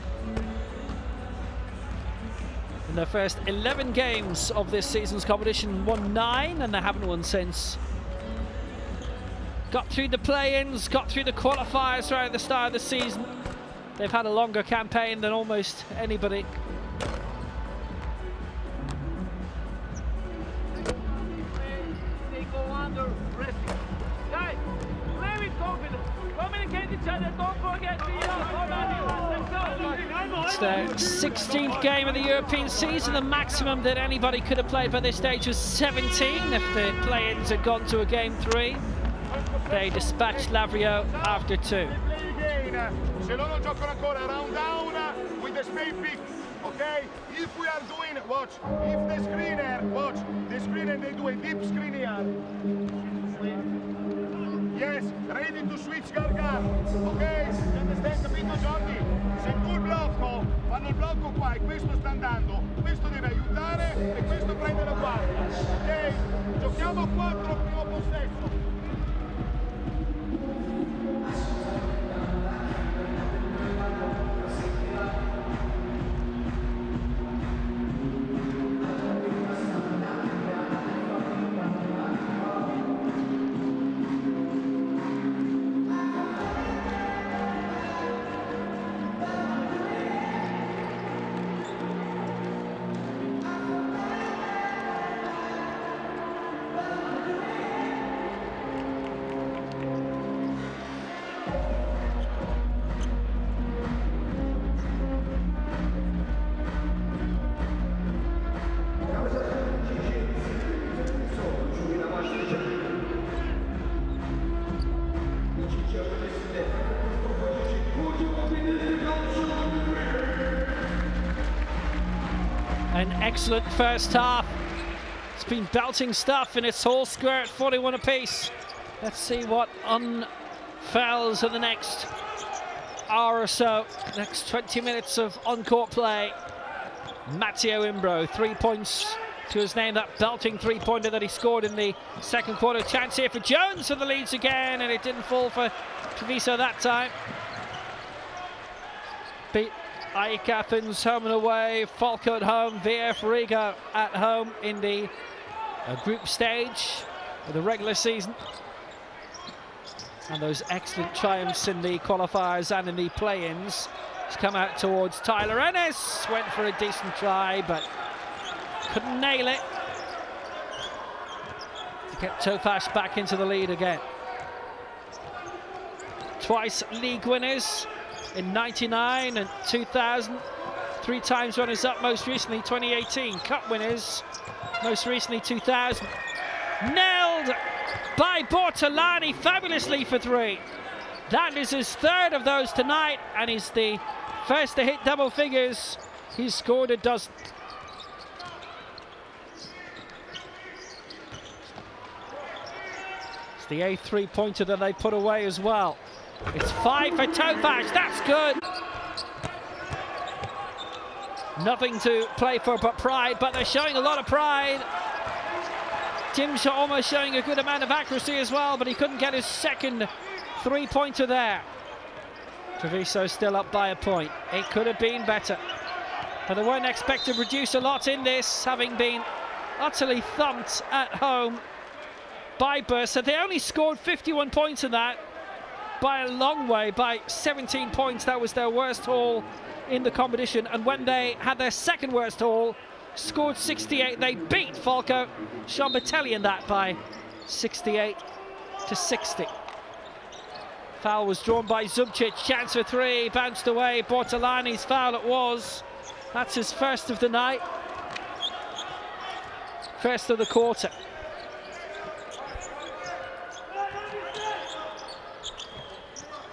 in their first 11 games of this season's competition, won 9 and they haven't won since. Got through the play-ins, got through the qualifiers right at the start of the season. They've had a longer campaign than almost anybody. They go under pressing. Guys, play with confidence. Communicate each other. Don't forget the let's go. It's their 16th game of the European season. The maximum that anybody could have played by this stage was 17 if the play-ins had gone to a game 3. They dispatched Lavrio after 2. Se loro giocano ancora round down with the spade pick, okay? If we are doing, watch, if the screener, watch, the screener they do a deep screen here. Yes, ready to switch guard, ok? You understand, capito Jordi? Se tu il blocco, fanno il blocco qua e questo sta andando, questo deve aiutare e questo prende la guardia, ok? Giochiamo a 4 primo possesso. An excellent first half. It's been belting stuff in its whole squirt, 41 apiece. Let's see what unfurls in the next hour or so. Next 20 minutes of on-court play. Matteo Imbro, 3 points to his name. That belting three-pointer that he scored in the second quarter. Chance here for Jones for the leads again, and it didn't fall for Treviso that time. Beat AEK Athens home and away, Falco at home, VF Riga at home in the group stage of the regular season. And those excellent triumphs in the qualifiers and in the play-ins. He's come out towards Tyler Ennis, went for a decent try but couldn't nail it to get Tofas back into the lead again. Twice league winners in 99 and 2000, 3 times runners-up, most recently 2018. Cup winners, most recently 2000. Nailed by Bortolani fabulously for 3. That is his 3rd of those tonight, and he's the first to hit double figures. He's scored a dozen. It's the 8th three-pointer that they put away as well. It's 5 for Tofas, that's good. Nothing to play for but pride, but they're showing a lot of pride. Tim's almost showing a good amount of accuracy as well, but he couldn't get his second three-pointer there. Treviso still up by a point. It could have been better, but they weren't expected to produce a lot in this, having been utterly thumped at home by Bursa. They only scored 51 points in that, by a long way, by 17 points. That was their worst haul in the competition, and when they had their second worst haul, scored 68, they beat Falco Chambertelli in that by 68 to 60. Foul was drawn by Zubcic, chance for 3, bounced away, Bortolani's foul it was, That's his first of the night. First of the quarter.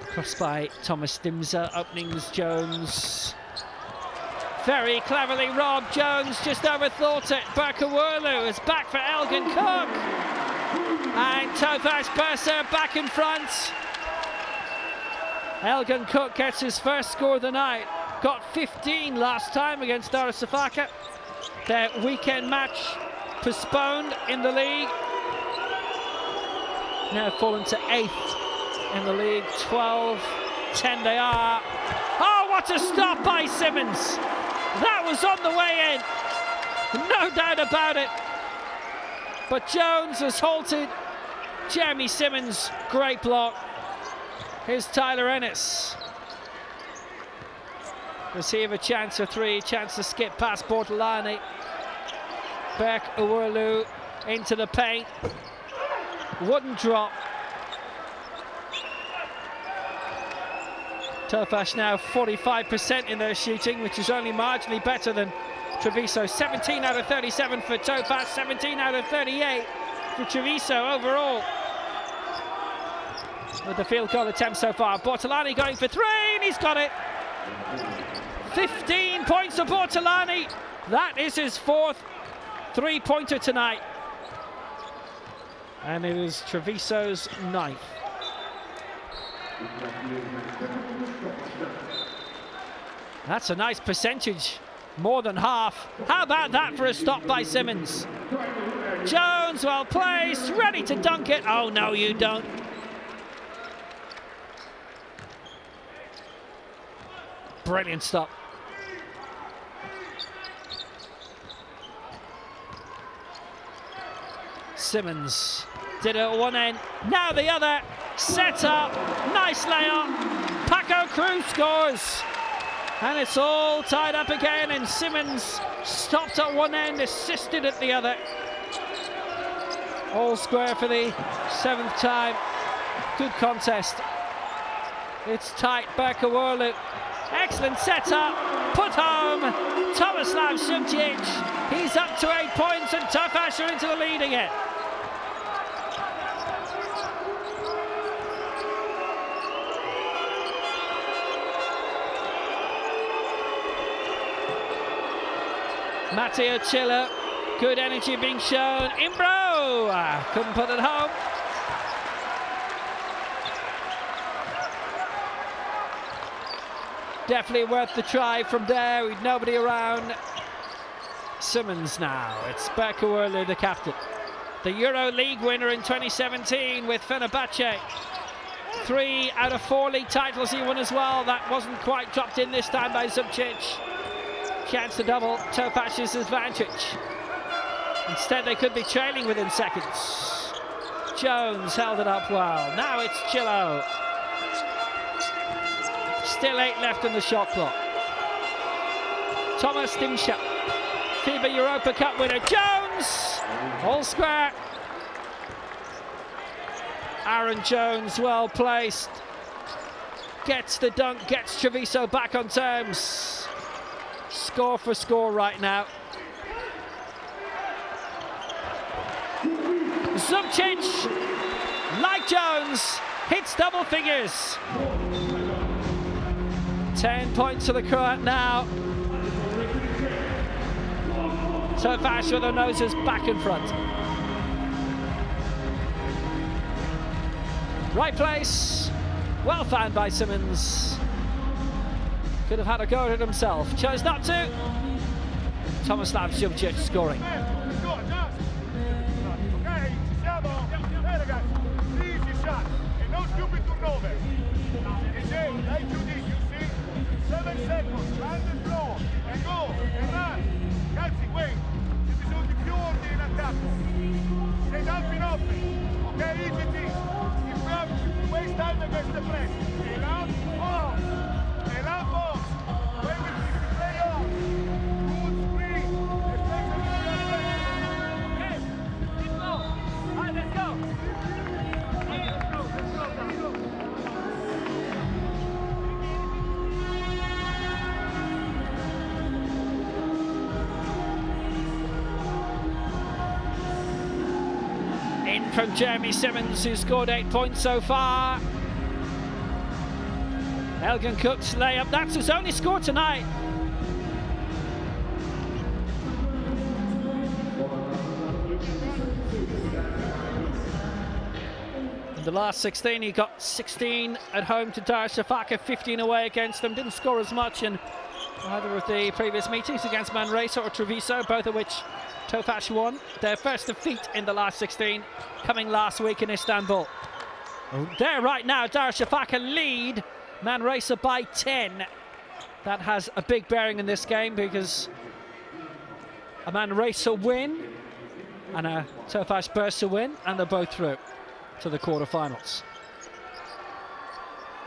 Crossed by Thomas Dimza, openings Jones. Very cleverly robbed. Jones just overthought it. Burkawurlu is back for Elgin Cook. And Tofas Bursa back in front. Elgin Cook gets his first score of the night. Got 15 last time against Darüşşafaka. Their weekend match postponed in the league. Now fallen to 8th in the league. 12-10 they are. Oh, what a stop by Simmons! That was on the way in, no doubt about it. But Jones has halted Jeremy Simmons. Great block. Here's Tyler Ennis. Does he have a chance for three? Chance to skip past Bortolani. Burkawurlu into the paint. Wouldn't drop. Tofas now 45% in their shooting, which is only marginally better than Treviso. 17 out of 37 for Tofas, 17 out of 38 for Treviso overall. With the field goal attempt so far. Bortolani going for three, and he's got it. 15 points for Bortolani. That is his 4th three-pointer tonight. And it is Treviso's 9th. That's a nice percentage, more than half. How about that for a stop by Simmons? Jones well placed, ready to dunk it. Oh no, you don't. Brilliant stop. Simmons did it at one end, now the other. Set up, nice layup. Paco Cruz scores. And it's all tied up again, and Simmons stopped at one end, assisted at the other. All square for the 7th time. Good contest. It's tight. Burkawurlu. Excellent setup. Put home. Tomislav Subcic. He's up to 8 points, and Tofas are into the lead again. Matteo Chilla, good energy being shown. Imbro couldn't put it home. Definitely worth the try from there with nobody around. Simmons now. It's Burkawurlu, the captain. The Euro League winner in 2017 with Fenerbahce. 3 out of 4 league titles he won as well. That wasn't quite dropped in this time by Subcic. Chance to double Tofas's advantage. Instead, they could be trailing within seconds. Jones held it up well. Now it's Chillo. Still 8 left in the shot clock. Thomas Dimza, FIBA Europa Cup winner. Jones, all square. Aaron Jones, well placed. Gets the dunk, gets Treviso back on terms. Score for score right now. Subcic, like Jones, hits double figures. 10 points to the Croat now. Tofas with their noses back in front. Right place, well found by Simmons. Could have had a go at it himself, chose not to. Tomislav Subcic scoring. Easy shot, and no stupid turnover. Like you did, you see? 7 seconds, land the floor, and go, and run. Ragazzi, wait, c'è bisogno di più ordine in attacco. Stay up in offense, okay? Easy things. If you have to waste time against the press, and up, box, and up, box. Play with the playoff. Good screen. Okay, keep going. All right, let's go. Let's go. in from Jeremy Simmons, who scored 8 points so far. Elgin Cook's layup, that's his only score tonight. In the last 16, he got 16 at home to Darüşşafaka, 15 away against them. Didn't score as much in either of the previous meetings against Manresa or Treviso, both of which Tofas won. Their first defeat in the last 16, coming last week in Istanbul. There right now, Darüşşafaka lead Manresa by 10. That has a big bearing in this game because a Manresa win and a Tofas Bursa win, and they're both through to the quarterfinals.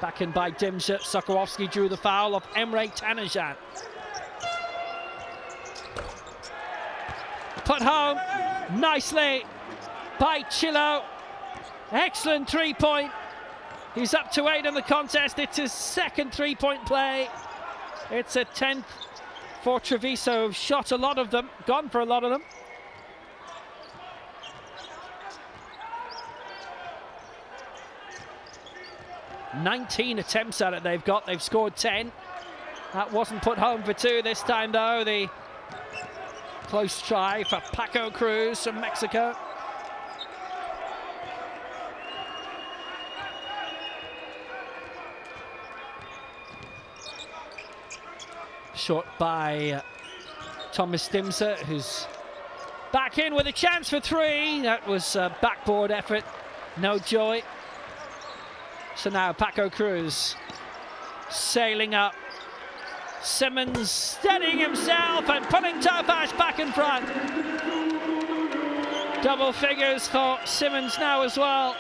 Back in by Dimja. Sokolovsky drew the foul of Emre Tanajan. Put home nicely by Chilo. Excellent 3-point. He's up to 8 in the contest. It's his second 3-point play. It's a 10th for Treviso. Shot a lot of them, gone for a lot of them. "19 attempts at it they've got. They've scored 10. That wasn't put home for 2 this time, though. The close try for Paco Cruz from Mexico. Short by Thomas Dimsa, who's back in with a chance for 3. That was a backboard effort. No joy. So now Paco Cruz sailing up. Simmons steadying himself and putting Tofas back in front. Double figures for Simmons now as well.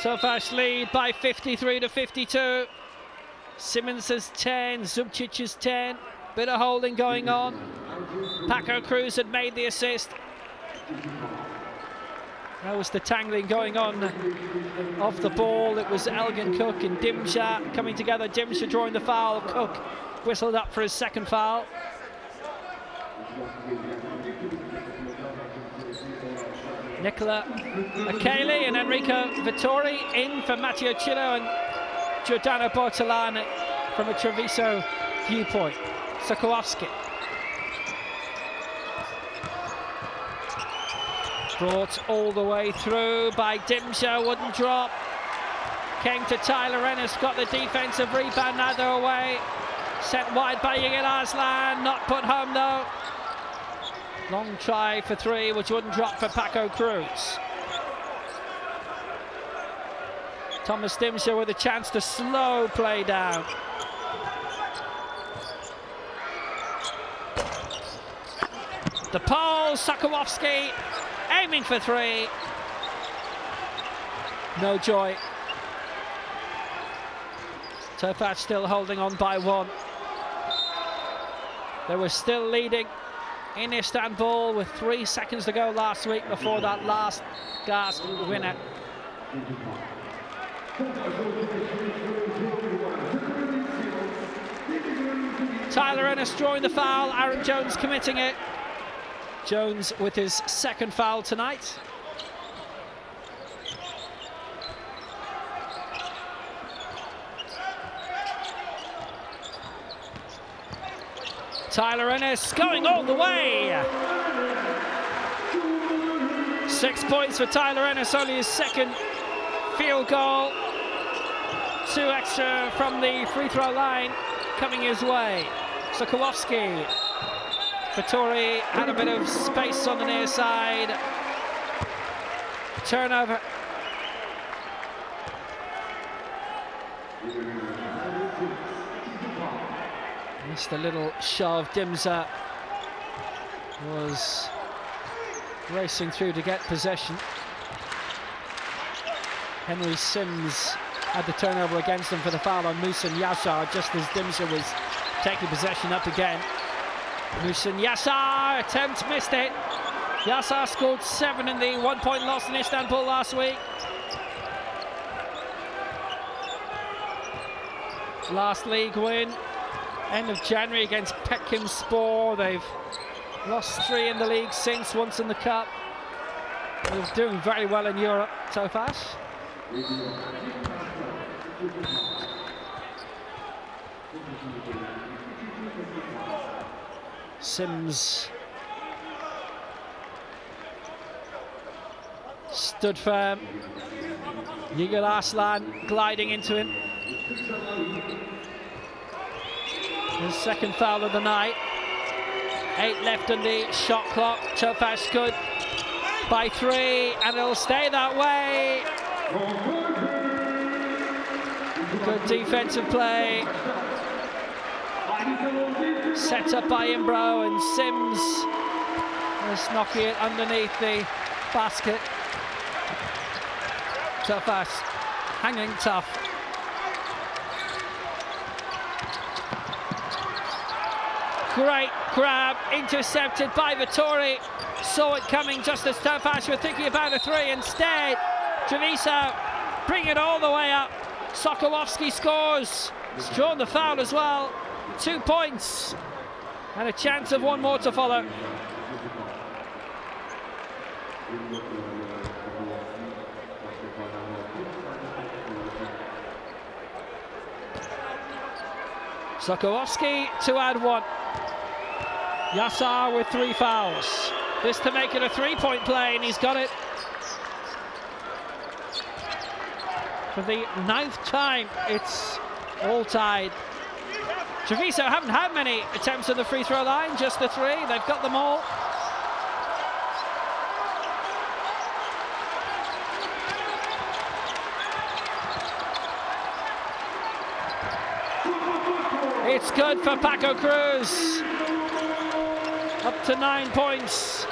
Tofas lead by 53 to 52. Simmons has 10, Zubcic has 10. Bit of holding going on. Paco Cruz had made the assist. That was the tangling going on off the ball. It was Elgin Cook and Dimja coming together. Dimja drawing the foul. Cook whistled up for his second foul. Nicola Akeli and Enrico Vittori in for Matteo Chilo and Giordano Bortolani from a Treviso viewpoint. Sokolovsky. Brought all the way through by Dimja, wouldn't drop. Came to Tyler Ennis, got the defensive rebound, now they're away. Sent wide by Yigit Arslan, not put home though. Long try for 3, which wouldn't drop for Paco Cruz. Thomas Dimja with a chance to slow play down. The pole, Sokolovsky aiming for 3. No joy. Tofas still holding on by 1. They were still leading in Istanbul with 3 seconds to go last week before that last gasp winner. Tyler Ennis drawing the foul, Aaron Jones committing it. Jones with his second foul tonight. Tyler Ennis going all the way. 6 points for Tyler Ennis, only his second field goal. 2 extra from the free throw line coming his way. Sokolovsky. Vittori had a bit of space on the near side. Turnover. Missed a little shove. Dimza was racing through to get possession. Henry Sims had the turnover against him for the foul on Musin Yassar, just as Dimza was taking possession up again. Musin Yassar, attempt, missed it. Yassar scored 7 in the 1-point loss in Istanbul last week. Last league win, end of January against Pekinspor. They've lost 3 in the league since, once in the cup. He's doing very well in Europe, Tofas. Sims stood firm. Yigal Arslan gliding into him. His second foul of the night. 8 left on the shot clock. Tofas good by 3, and it'll stay that way. Good defensive play. Set up by Imbro, and Sims is knocking it underneath the basket. Tofas hanging tough. Great grab, intercepted by Vittori. Saw it coming just as Tofas were thinking about a 3. Instead, Treviso bring it all the way up. Sokołowski scores. He's drawn the foul as well. 2 points and a chance of 1 more to follow. Sokołowski to add 1. Yassar with 3 fouls. This to make it a 3-point play, and he's got it. For the 9th time, it's all tied. Treviso haven't had many attempts at the free throw line, just the 3. They've got them all. It's good for Paco Cruz. Up to 9 points.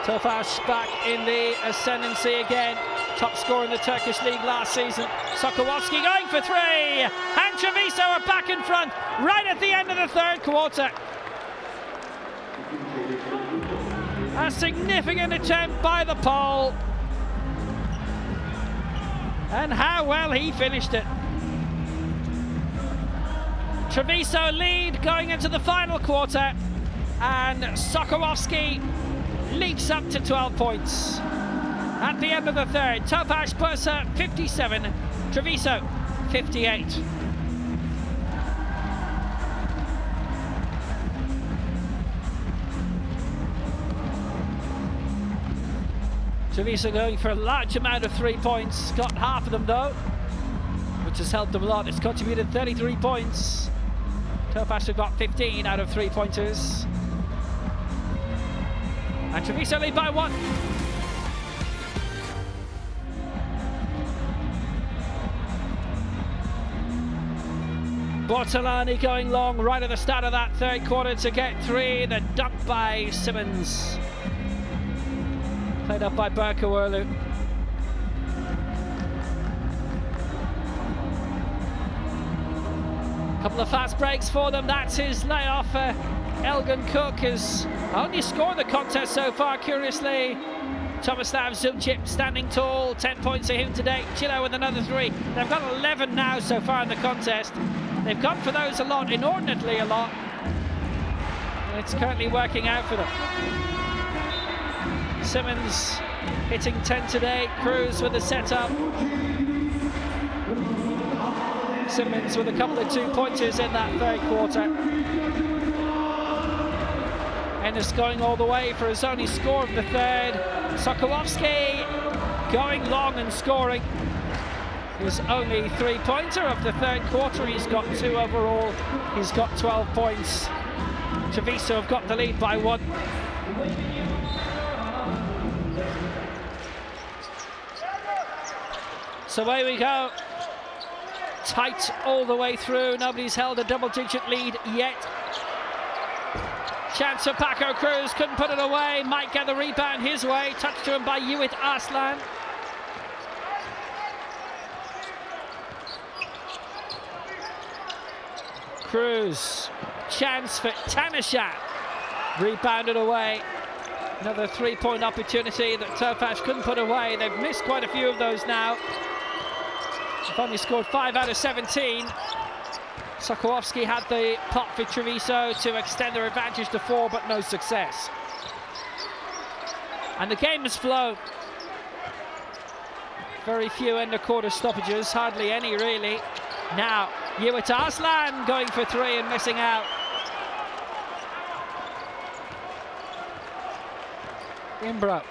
Tofas back in the ascendancy again. Top scorer in the Turkish league last season. Sokołowski going for 3. And Treviso are back in front right at the end of the 3rd quarter. A significant attempt by the Pole. And how well he finished it. Treviso lead going into the final quarter, and Sokołowski leaps up to 12 points. At the end of the 3rd, Tofas Bursa 57, Treviso 58. Treviso going for a large amount of 3 points, got half of them though, which has helped them a lot. It's contributed 33 points. Tofas have got 15 out of 3-pointers. And Treviso lead by 1. Bortolani going long right at the start of that 3rd quarter to get 3. The dunk by Simmons. Played up by Berkowurlu. Couple of fast breaks for them. That's his layoff. Elgin Cook has only scored the contest so far, curiously. Tomislav Zubcic standing tall, 10 points for him today. Chilo with another 3. They've got 11 now so far in the contest. They've gone for those a lot, inordinately a lot. And it's currently working out for them. Simmons hitting 10 today. Cruz with the setup. Simmons with a couple of 2-pointers in that 3rd quarter. Ennis going all the way for his only score of the 3rd. Sokołowski going long and scoring his only 3-pointer of the 3rd quarter. He's got 2 overall. He's got 12 points. Treviso have got the lead by 1. So away we go. Tight all the way through. Nobody's held a double-digit lead yet. Chance for Paco Cruz, couldn't put it away. Might get the rebound his way. Touched to him by Yigal Arslan. Cruz, chance for Tanashat. Rebounded away. Another 3-point opportunity that Tofas couldn't put away. They've missed quite a few of those now. They've only scored 5 out of 17. Sokołowski had the pot for Treviso to extend their advantage to 4, but no success. And the game has flown. Very few end of quarter stoppages, hardly any really. Now, Yiğit Arslan going for 3 and missing out. Imbro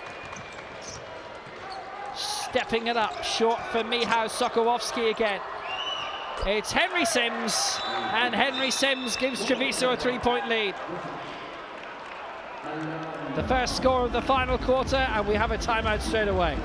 stepping it up, short for Michał Sokołowski again. It's Henry Sims, and Henry Sims gives Treviso a 3-point lead. The first score of the final quarter, and we have a timeout straight away.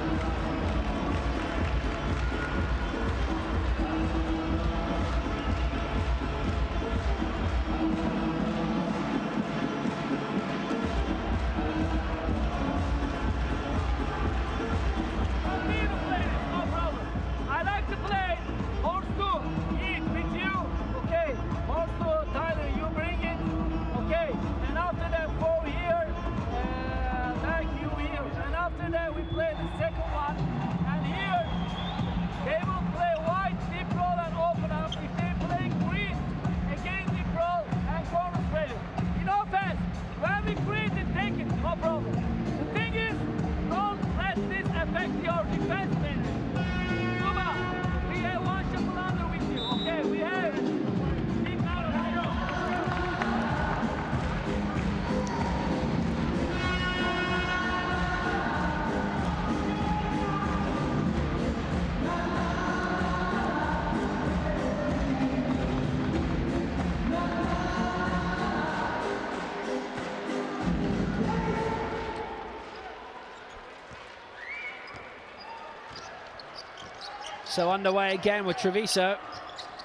So underway again with Treviso,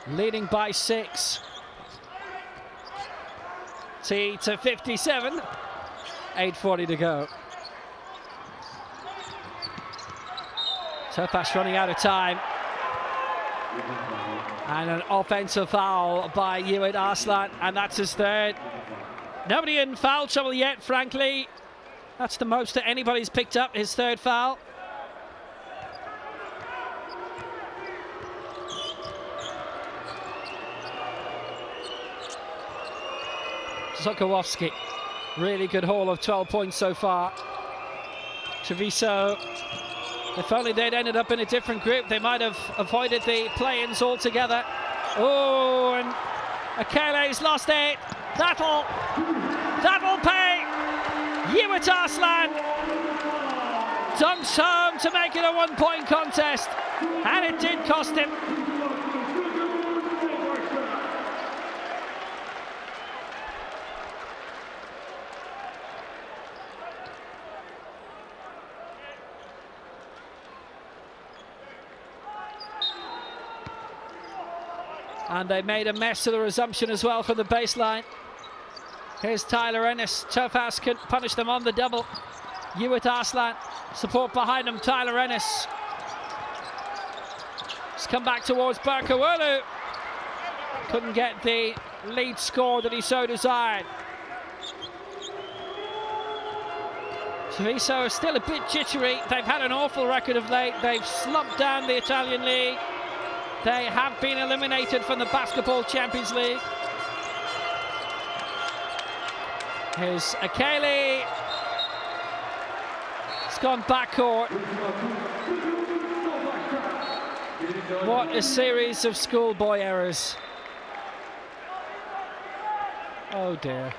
leading by 6. T to 57, 8:40 to go. Tofas running out of time. And an offensive foul by Yiğit Arslan, and that's his 3rd. Nobody in foul trouble yet, frankly. That's the most that anybody's picked up, his 3rd foul. Sokołowski, really good haul of 12 points so far. Treviso, if only they'd ended up in a different group, they might have avoided the play-ins altogether. Oh, and Akele's lost it. That'll pay. Yiğit Arslan dunks home to make it a 1-point contest, and it did cost him. And they made a mess of the resumption as well from the baseline. Here's Tyler Ennis. Tofas could punish them on the double. Yiğit Arslan, support behind him, Tyler Ennis. He's come back towards Berkowulu. Couldn't get the lead score that he so desired. Treviso is still a bit jittery. They've had an awful record of late. They've slumped down the Italian league. They have been eliminated from the Basketball Champions League. Here's Akele. It's gone backcourt. What a series of schoolboy errors. Oh dear.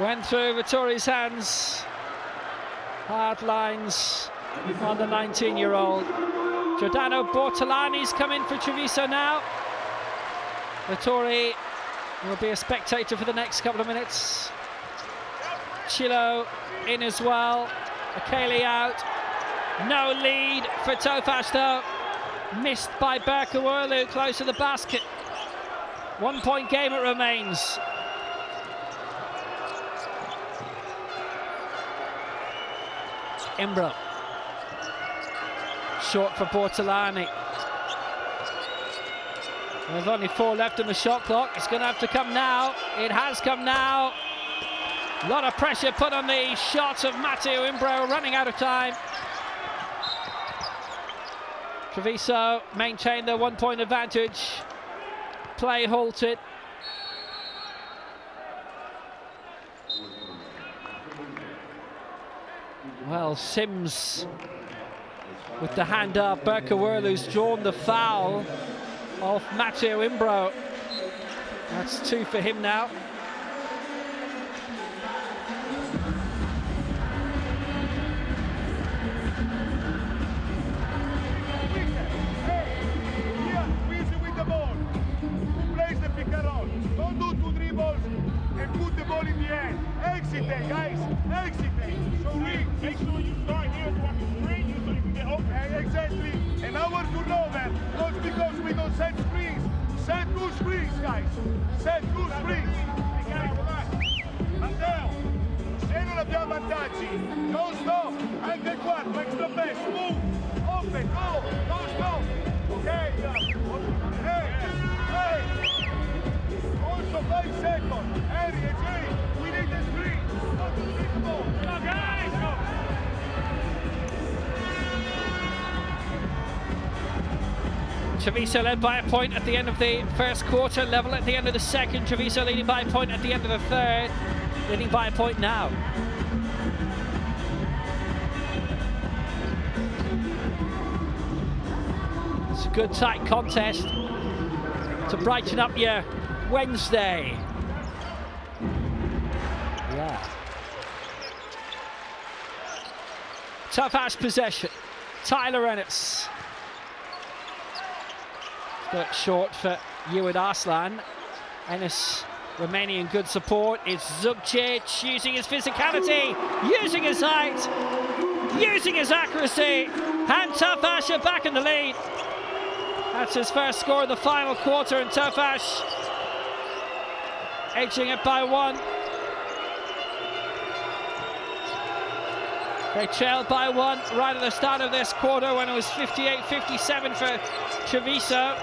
Went through Vittori's hands. Hard lines on the 19-year-old. Giordano Bortolani's come in for Treviso now. Vittori will be a spectator for the next couple of minutes. Chilo in as well. Akele out. No lead for Tofas though. Missed by Berkowulu close to the basket. 1-point game it remains. Imbro. Short for Bortolani. There's only 4 left in the shot clock. It's going to have to come now. It has come now. A lot of pressure put on the shot of Matteo Imbro, running out of time. Treviso maintained their 1 point advantage. Play halted. Well, Sims with the hand up. Berkowurlu's drawn the foul off Matteo Imbro. That's 2 for him now. With the ball. Who plays the pick and roll? Don't do 2 dribbles and put the ball in the end. Exiting, guys. Exiting. So make sure you start here so I can screen you so you can get open. Exactly. And our turnover was because we don't set screens. Set 2 screens, guys. Set 2 screens. Matteo, se non abbiamo vantaggi, non stop. Anche qua, extra pass, move. Open, go, don't stop. Okay, hey. Also 5 seconds. Harry and Jay, we need the screen. Not to keep the ball. Go, guys, go. Treviso led by a point at the end of the first quarter, level at the end of the second. Treviso leading by a point at the end of the third, leading by a point now. It's a good tight contest to brighten up your Wednesday. Yeah. Tofas possession. Tyler Ennis. Got short for Ewan Arslan. Ennis remaining in good support. It's Zubcic using his physicality, using his height, using his accuracy. And Tofas are back in the lead. That's his first score of the final quarter, and Tofas edging it by 1. They trailed by 1 right at the start of this quarter when it was 58-57 for Treviso.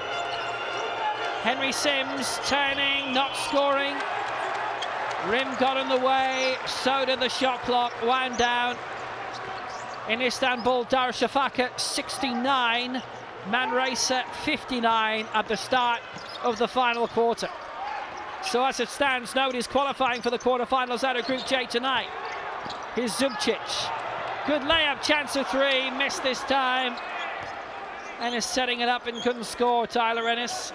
Henry Sims turning, not scoring. Rim got in the way, so did the shot clock, wound down. In Istanbul, Darüşşafaka 69, Manresa 59 at the start of the final quarter. So as it stands, nobody's qualifying for the quarterfinals out of Group J tonight. Here's Zubcic. Good layup, chance of 3, missed this time. Ennis setting it up and couldn't score, Tyler Ennis.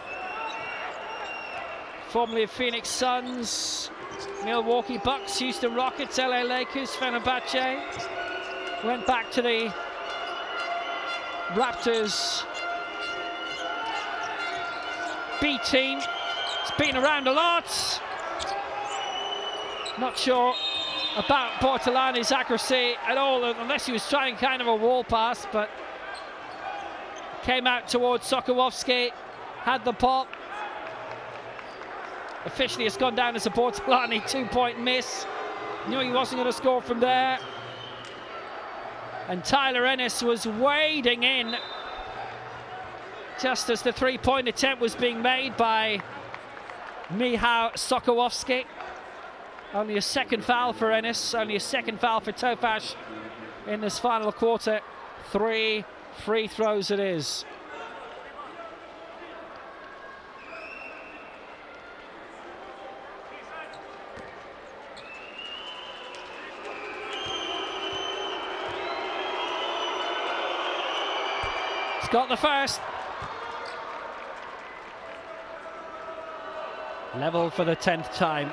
Formerly of Phoenix Suns, Milwaukee Bucks, Houston Rockets, LA Lakers, Fenerbahce. Went back to the Raptors B team. It's been around a lot. Not sure about Bortolani's accuracy at all, unless he was trying kind of a wall pass, but came out towards Sokołowski, had the pop. Officially it's gone down as a Bortolani 2-point miss. Knew he wasn't going to score from there. And Tyler Ennis was wading in just as the 3-point attempt was being made by Michał Sokołowski. Only a second foul for Ennis, only a second foul for Tofas in this final quarter. 3 free throws it is. He's got the first. Level for the 10th time.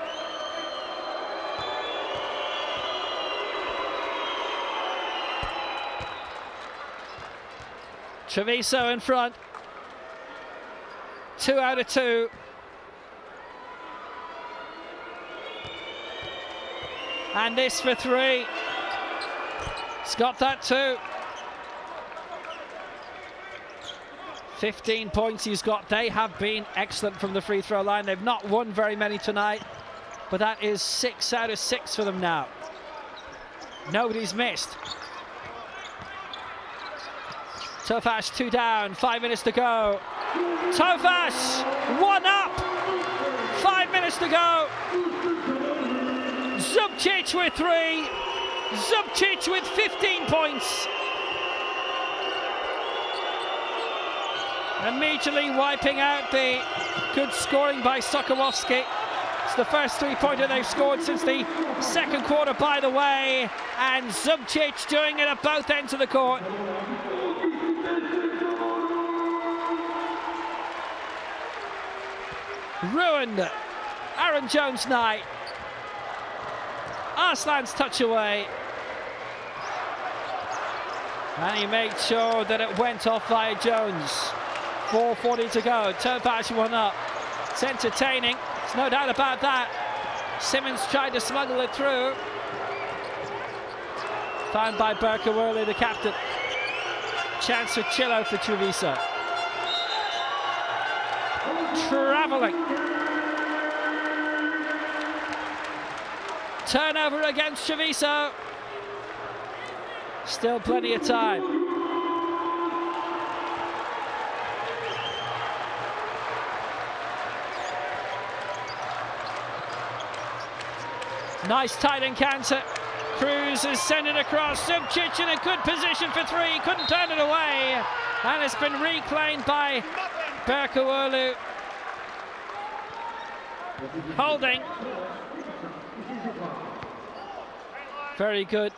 Treviso in front. 2 out of 2. And this for 3. He's got that too. 15 points he's got. They have been excellent from the free throw line. They've not won very many tonight, but that is 6 out of 6 for them now. Nobody's missed. Tofas 2 down, 5 minutes to go. Tofas 1 up, 5 minutes to go. Zubcic with 3. Zubcic with 15 points. Immediately wiping out the good scoring by Sokołowski. It's the first three-pointer they've scored since the second quarter, by the way, and Zubcic doing it at both ends of the court. Ruined Aaron Jones' night. Arslan's touch away. And he made sure that it went off via Jones. 4:40 to go. Tofas one up. It's entertaining. There's no doubt about that. Simmons tried to smuggle it through. Found by Berkowurlu, the captain. Chance for Chillo for Treviso. Travelling. Turnover against Treviso. Still plenty of time. Nice tight encounter. Cruz is sent it across. Zubcic in a good position for three. Couldn't turn it away. And it's been reclaimed by Berkowurlu. Holding. Very good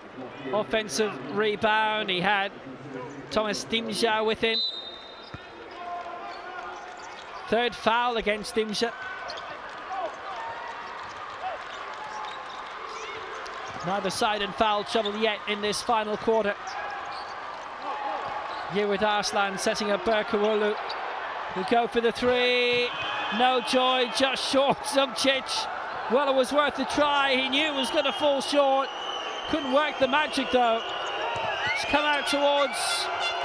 offensive rebound. He had Thomas Dimja with him. Third foul against Dimja. Neither side in foul trouble yet in this final quarter. Here with Arslan setting up Berkowurlu, who go for the three. No joy, just short. Zubcic. Well, it was worth a try. He knew it was going to fall short. Couldn't work the magic though. It's come out towards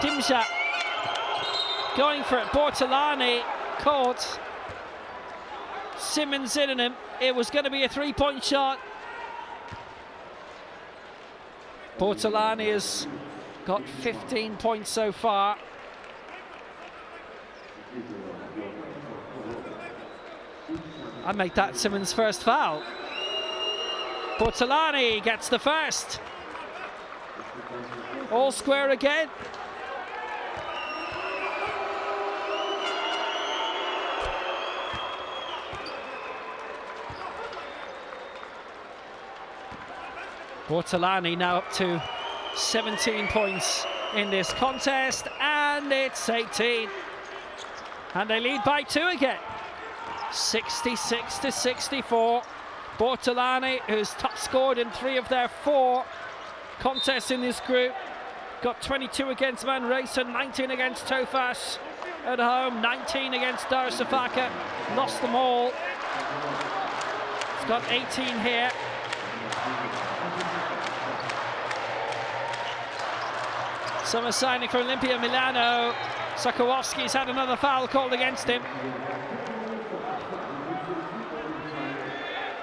Dimja. Going for it. Bortolani caught. Simmons in on him. It was going to be a three-point shot. Bortolani has got 15 points so far. I make that Simmons' first foul. Bortolani gets the first. All square again. Bortolani now up to 17 points in this contest, and it's 18. And they lead by 2 again. 66-64. Bortolani, who's top scored in 3 of their 4 contests in this group, got 22 against Manresa, 19 against Tofas at home, 19 against Darüşşafaka, lost them all. He's got 18 here. Summer signing for Olimpia Milano. Sokołowski's had another foul called against him.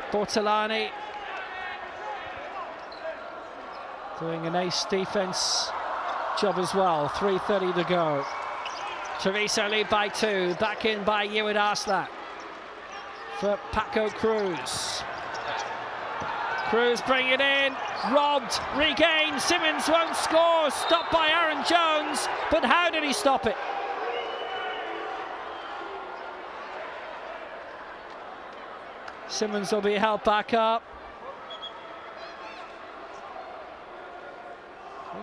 Bortolani doing an ace defense job as well. 3:30 to go. Treviso lead by 2. Back in by Yiğit Arslan for Paco Cruz. Cruz bring it in, robbed, regained. Simmons won't score, stopped by Aaron Jones, but how did he stop it? Simmons will be held back up.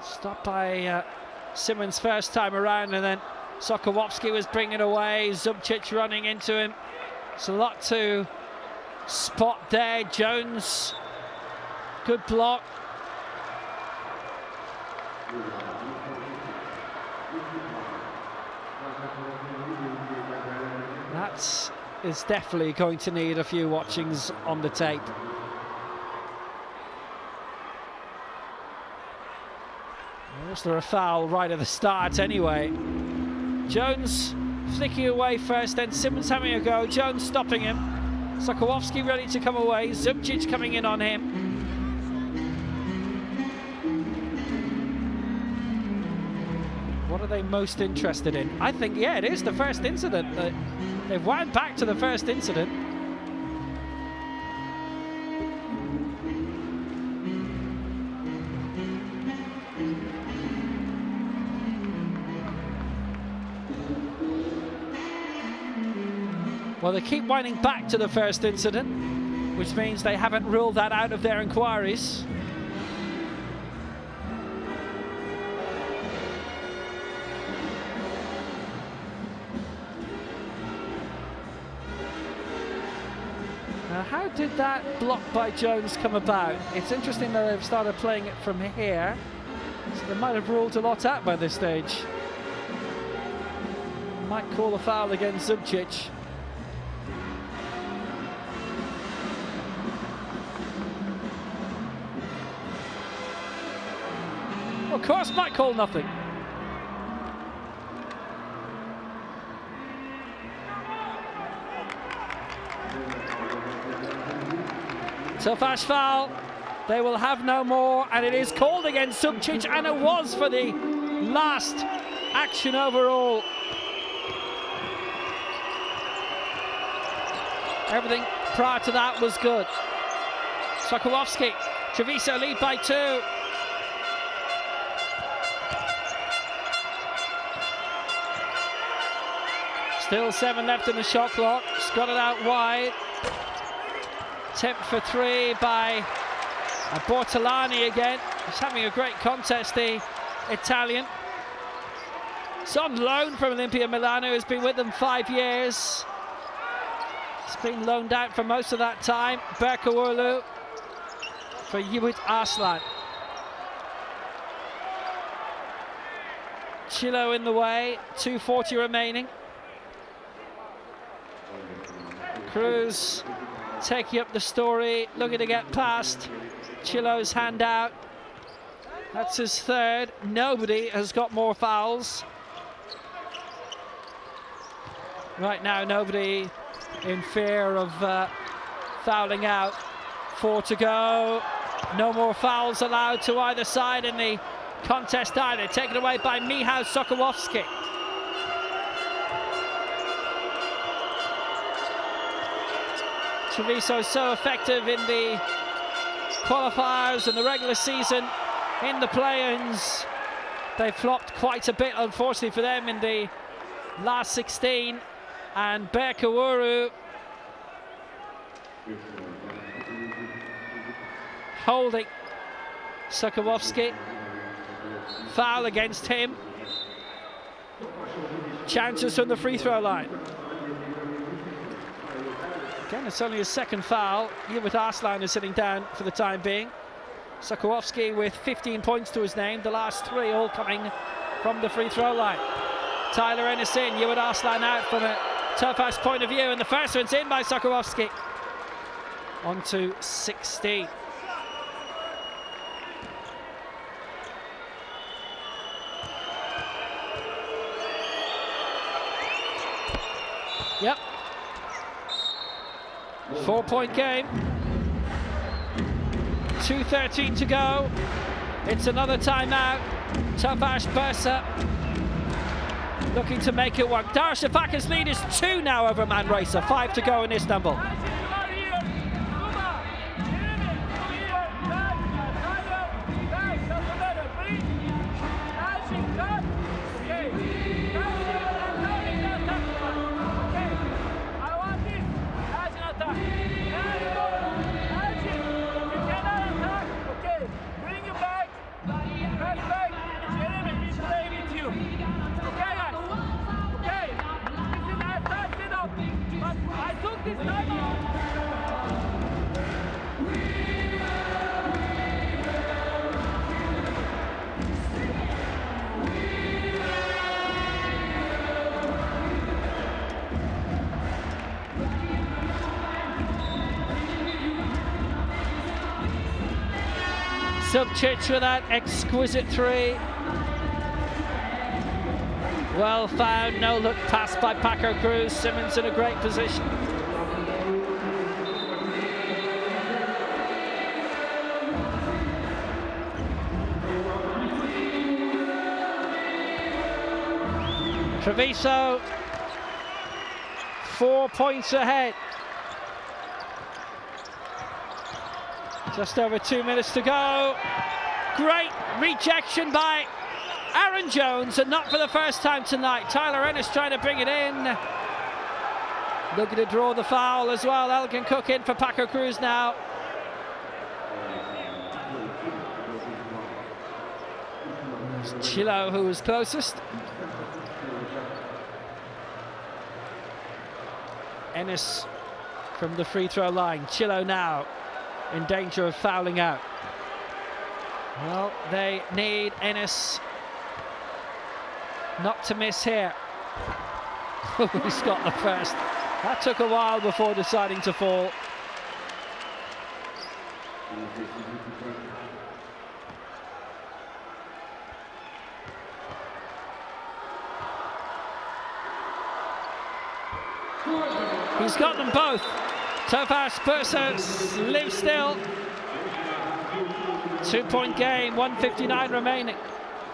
Stopped by Simmons first time around, and then Sokołowski was bringing away. Zubcic running into him. It's a lot to spot there. Jones, good block. That is definitely going to need a few watchings on the tape. Was there a foul right at the start anyway? Jones flicking away first, then Simmons having a go. Jones stopping him. Sokołowski ready to come away. Zubcic coming in on him. What are they most interested in? I think, yeah, it is the first incident. They've wound back to the first incident. Well, they keep winding back to the first incident, which means they haven't ruled that out of their inquiries. Now, how did that block by Jones come about? It's interesting that they've started playing it from here, so they might have ruled a lot out by this stage. Might call a foul against Zubcic. Of course, might call nothing. Tofas foul. They will have no more, and it is called against Zubcic, and it was for the last action overall. Everything prior to that was good. Sokołowski, Treviso lead by 2. Still 7 left in the shot clock. He's got it out wide. Attempt for 3 by Bortolani again. He's having a great contest, the Italian. He's on loan from Olimpia Milano, has been with them 5 years. He's been loaned out for most of that time. Berkawulu for Yiğit Arslan. Chilo in the way, 2:40 remaining. Cruz taking up the story, looking to get past Chilo's hand out. That's his 3rd. Nobody has got more fouls. Right now, nobody in fear of fouling out. 4 to go. No more fouls allowed to either side in the contest either. Taken away by Michał Sokołowski. Treviso so effective in the qualifiers and the regular season. In the play-ins, they flopped quite a bit, unfortunately for them, in the last 16. And Berkawulu holding Sokołowski. Foul against him. Chances from the free throw line. Again, it's only his 2nd foul. Yiğit Arslan is sitting down for the time being. Sokołowski with 15 points to his name, the last 3 all coming from the free throw line. Tyler Ennis in, Yiğit Arslan out from a Tofas point of view, and the first one's in by Sokołowski. On to 16. Yep. 4-point game. 2:13 to go. It's another timeout. Tofas Bursa looking to make it work. Darüşşafaka's lead is 2 now over Manresa. 5 to go in Istanbul. Zubcic with that exquisite 3. Well found, no look pass by Paco Cruz. Simmons in a great position. Treviso 4 points ahead. Just over 2 minutes to go. Great rejection by Aaron Jones, and not for the first time tonight. Tyler Ennis trying to bring it in. Looking to draw the foul as well. Elgin Cook in for Paco Cruz now. Chilo who was closest. Ennis from the free throw line. Chilo now in danger of fouling out. Well, they need Ennis not to miss here. Who's got the first? That took a while before deciding to fall. He's got them both. Tofas Bursa lives still. 2-point game, 1:59 remaining.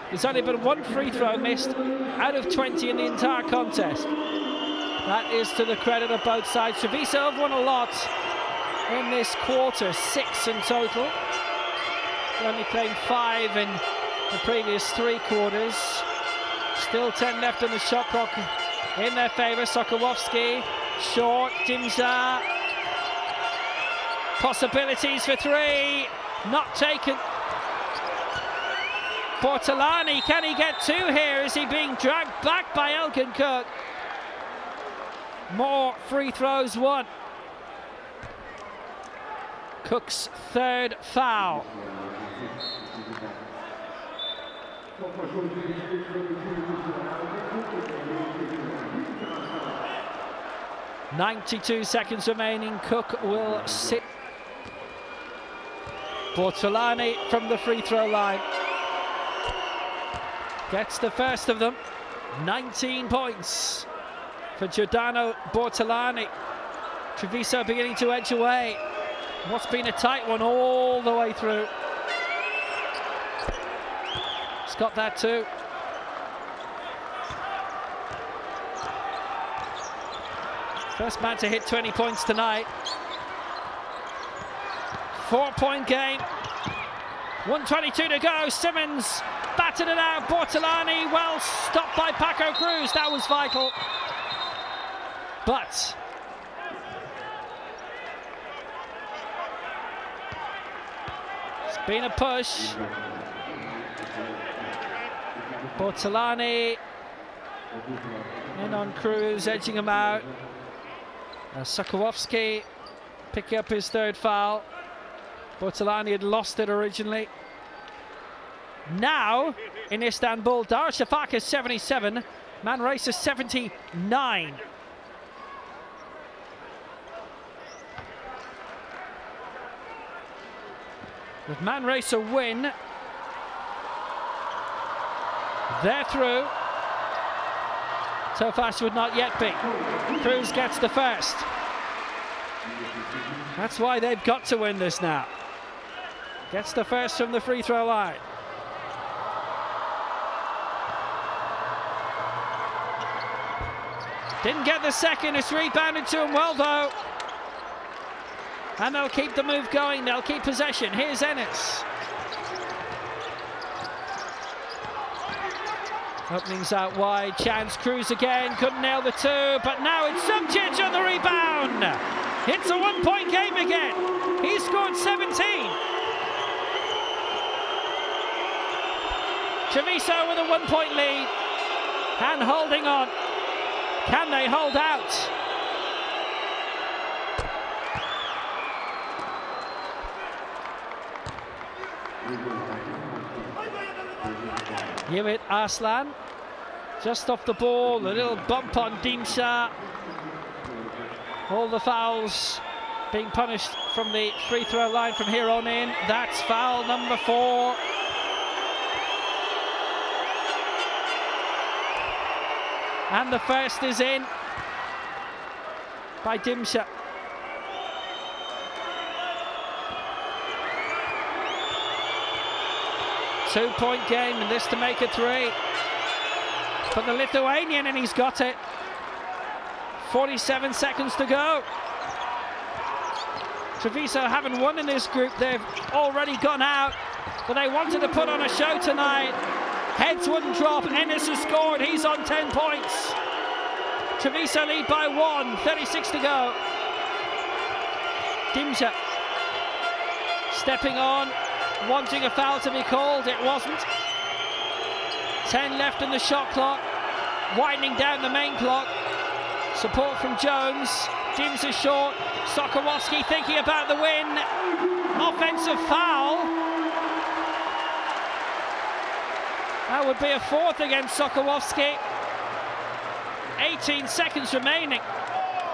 There's only been one free throw missed out of 20 in the entire contest. That is to the credit of both sides. Treviso have won a lot in this quarter, 6 in total. They only claimed 5 in the previous 3 quarters. Still 10 left on the shot clock in their favour. Sokołowski, short, Dimza. Possibilities for 3, not taken. Bortolani, can he get 2 here? Is he being dragged back by Elgin Cook? More free throws won. Cook's 3rd foul. .92 seconds remaining. Cook will sit. Bortolani from the free throw line. Gets the first of them. 19 points for Giordano Bortolani. Treviso beginning to edge away. What's been a tight one all the way through. He's got that too. First man to hit 20 points tonight. 4-point game. 1:22 to go. Simmons batted it out. Bortolani well stopped by Paco Cruz. That was vital. But it's been a push. Bortolani in on Cruz, edging him out. Sokołowski picking up his 3rd foul. Bortolani had lost it originally. Now in Istanbul, Darüşşafaka 77, Manresa 79. With Manresa win, they're through. Tofas would not yet be. Cruz gets the first. That's why they've got to win this now. Gets the first from the free throw line. Didn't get the second. It's rebounded to him well though. And they'll keep the move going. They'll keep possession. Here's Ennis. Openings out wide. Chance. Cruz again. Couldn't nail the 2. But now it's Sumcic on the rebound. It's a 1-point game again. He scored 17. Treviso with a 1-point lead. And holding on. Can they hold out? Yiğit Arslan just off the ball, a little bump on Dimsa. All the fouls being punished from the free throw line from here on in. That's foul number 4. And the first is in by Dimsa. Two-point game, and this to make it 3 for the Lithuanian, and he's got it. 47 seconds to go. Treviso haven't won in this group. They've already gone out, but they wanted to put on a show tonight. Heads wouldn't drop. Ennis has scored. He's on 10 points. Treviso lead by 1, 36 to go. Dimja stepping on, wanting a foul to be called, it wasn't. 10 left in the shot clock, winding down the main clock. Support from Jones, Dimja short, Sokołowski thinking about the win. Offensive foul. That would be a 4th against Sokołowski. 18 seconds remaining.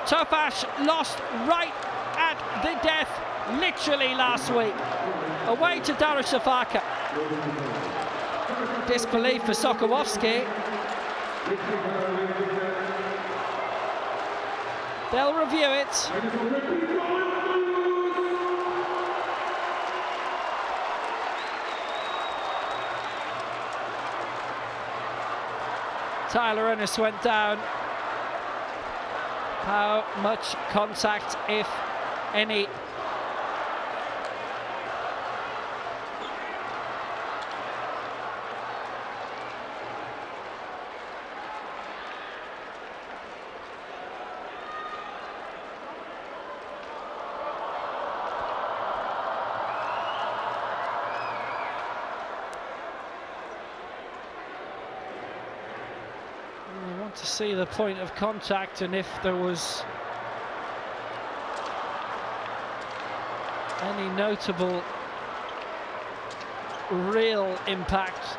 Tofas lost right at the death, literally last week. Away to Darüşşafaka. Disbelief for Sokołowski. They'll review it. Tyler Ennis went down. How much contact, if any? To see the point of contact and if there was any notable real impact.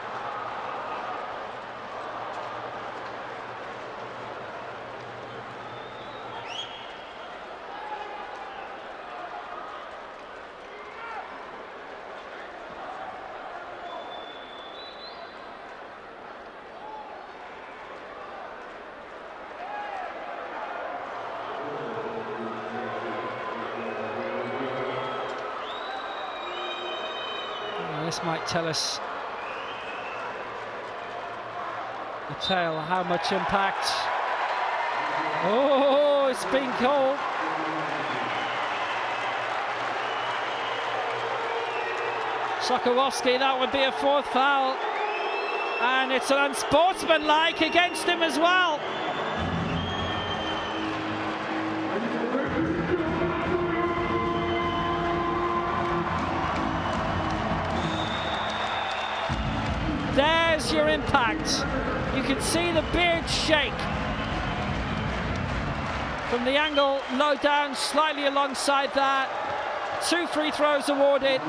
This might tell us the tale, how much impact. Oh, it's been called. Sokołowski, that would be a 4th foul. And it's an unsportsmanlike against him as well. There's your impact. You can see the beard shake from the angle low down, slightly alongside that. 2 free throws awarded.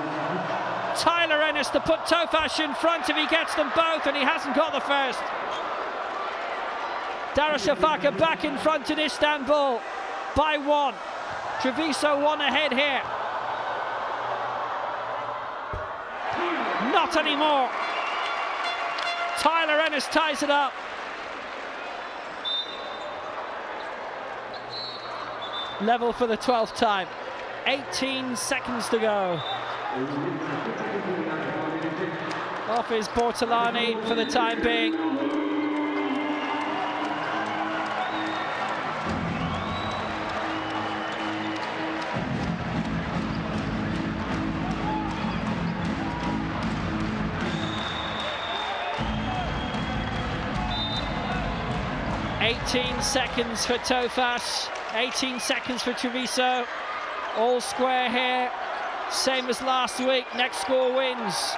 Tyler Ennis to put Tofas in front if he gets them both, and he hasn't got the first. Darüşşafaka back in front in Istanbul by 1. Treviso 1 ahead here. Not anymore. Tyler Ennis ties it up. Level for the 12th time. 18 seconds to go. Off is Bortolani for the time being. Seconds for Tofas, 18 seconds for Treviso. All square here, same as last week. Next score wins.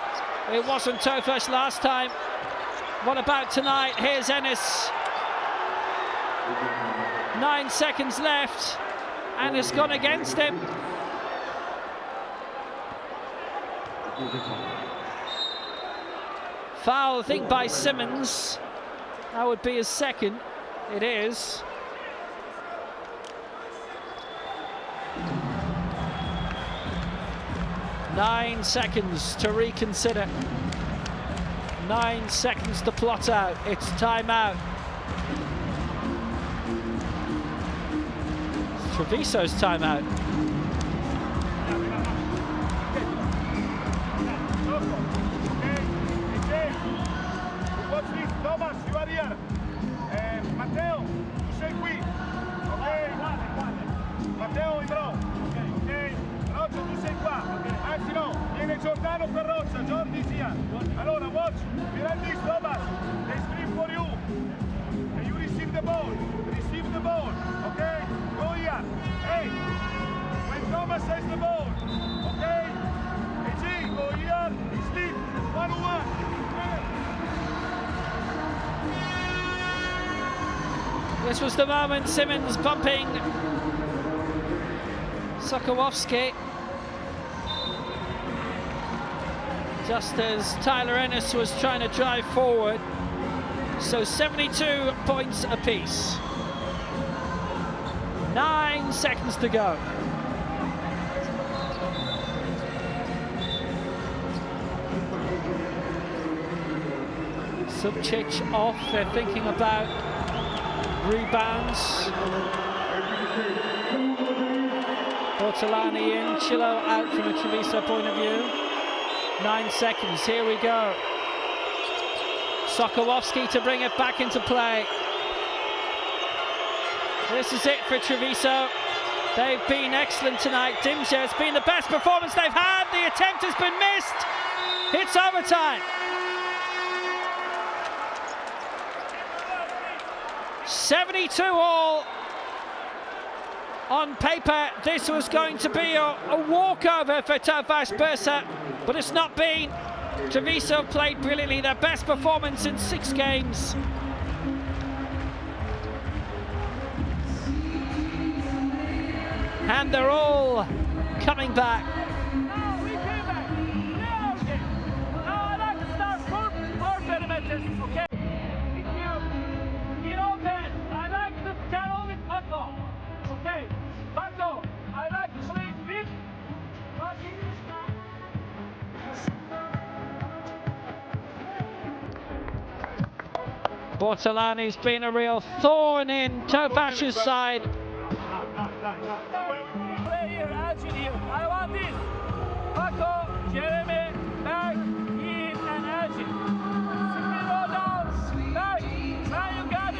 It wasn't Tofas last time. What about tonight? Here's Ennis. 9 seconds left, and it's gone against him. Foul, I think, by Simmons. That would be his second. It is. Nine seconds to reconsider. 9 seconds to plot out. It's timeout. Treviso's timeout. Thomas, you are here. Matteo, tu sei qui. Ok? Matteo in row. Ok? Roccia, tu sei qua. Anzi no, viene Giordano per Roccia. Jordi sia. Allora, watch. Behind this, Thomas. They scream for you. And you receive the ball. Receive the the ball, okay? Go here. Hey, when Thomas says the ball, okay? Hey, G, go here, sleep, 1-on-1. This was the moment, Simmons bumping Sokołowski. Just as Tyler Ennis was trying to drive forward. So 72 points apiece. 9 seconds to go. Subčić off, they're thinking about rebounds. Bortolani in, Chilo out from a Treviso point of view. 9 seconds, here we go. Sokołowski to bring it back into play. This is it for Treviso. They've been excellent tonight. Dimje has been the best performance they've had. The attempt has been missed. It's overtime. 72 all. On paper, this was going to be a walkover for Tofas Bursa, but it's not been. Treviso played brilliantly, their best performance in 6 games. And they're all coming back. Now we came back. Now I'd like to start 4 perimeters, okay? If you know that, I'd like to channel with Paco. Okay, Paco, I'd like to play big. Bortolani's been a real thorn in Tofas's side. Play here, Elgin here. I want this. Paco, Jeremy, back, in, and Elgin. Simply roll down, back. Now you got it.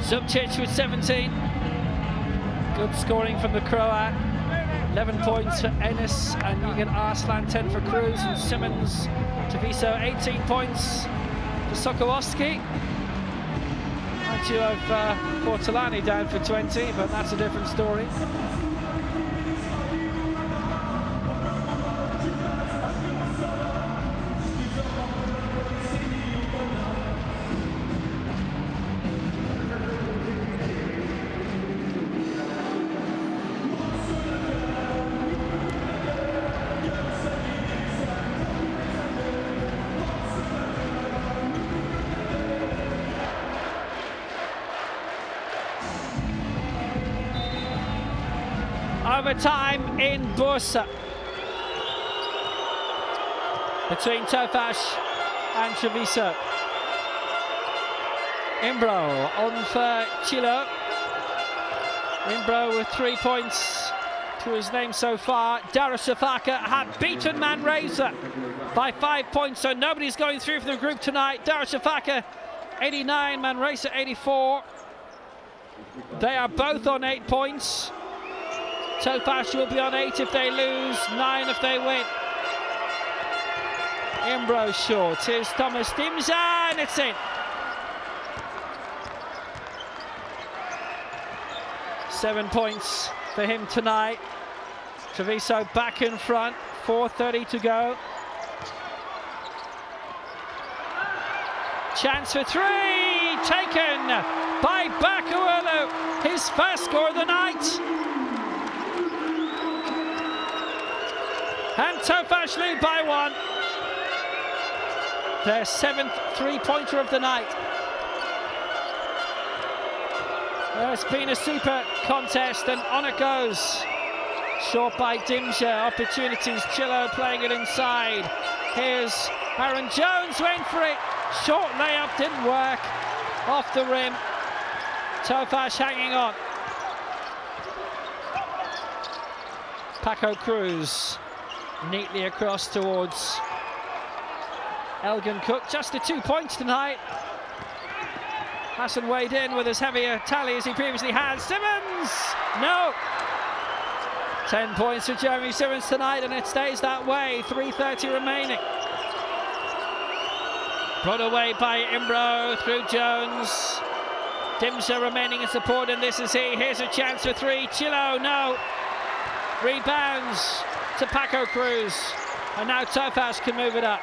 Subčić with 17. Good scoring from the Croat. 11 points for Ennis and Yigan Arslan, 10 for Cruz and Simmons. Treviso 18 points for Sokołowski. Mind you have Bortolani down for 20, but that's a different story. Overtime in Bursa between Tofas and Treviso. Imbro on for Chilo. Imbro with 3 points to his name so far. Darusafaka had beaten Manresa by 5 points, so nobody's going through for the group tonight. Darusafaka 89, Manresa 84. They are both on 8 points. Tofas will be on 8 if they lose, 9 if they win. Imbro short. Here's Thomas Dimje, and it's in. 7 points for him tonight. Treviso back in front, 4:30 to go. Chance for 3, taken by Bakuulu, his first score of the night. And Tofas lead by 1. Their 7th three-pointer of the night. It's been a super contest, and on it goes. Short by Dimje, opportunities, Chilo playing it inside. Here's Aaron Jones, went for it. Short layup, didn't work. Off the rim. Tofas hanging on. Paco Cruz neatly across towards Elgin Cook. Just the 2 points tonight. Hasn't weighed in with as heavy a tally as he previously had. Simmons! No! 10 points for Jeremy Simmons tonight, and it stays that way. 3:30 remaining. Brought away by Imbro through Jones. Dimsa remaining in support, and this is he. Here's a chance for three. Chilo, no. Rebounds to Paco Cruz. And now Tofas can move it up.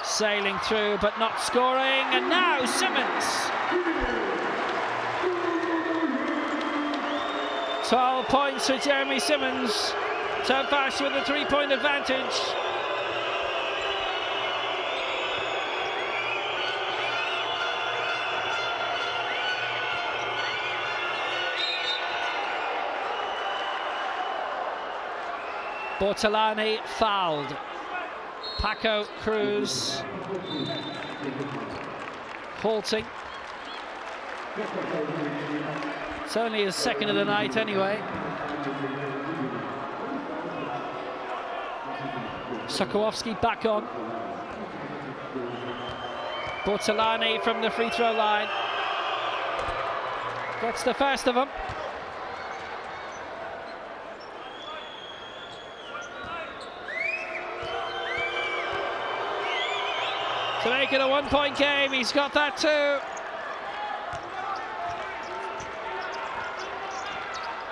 Sailing through, but not scoring. And now Simmons. 12 points for Jeremy Simmons. Tofas with a 3-point advantage. Bortolani fouled. Paco Cruz halting. It's only his second of the night anyway. Sokołowski back on. Bortolani from the free throw line. Gets the first of them. To make it a 1-point game, he's got that too.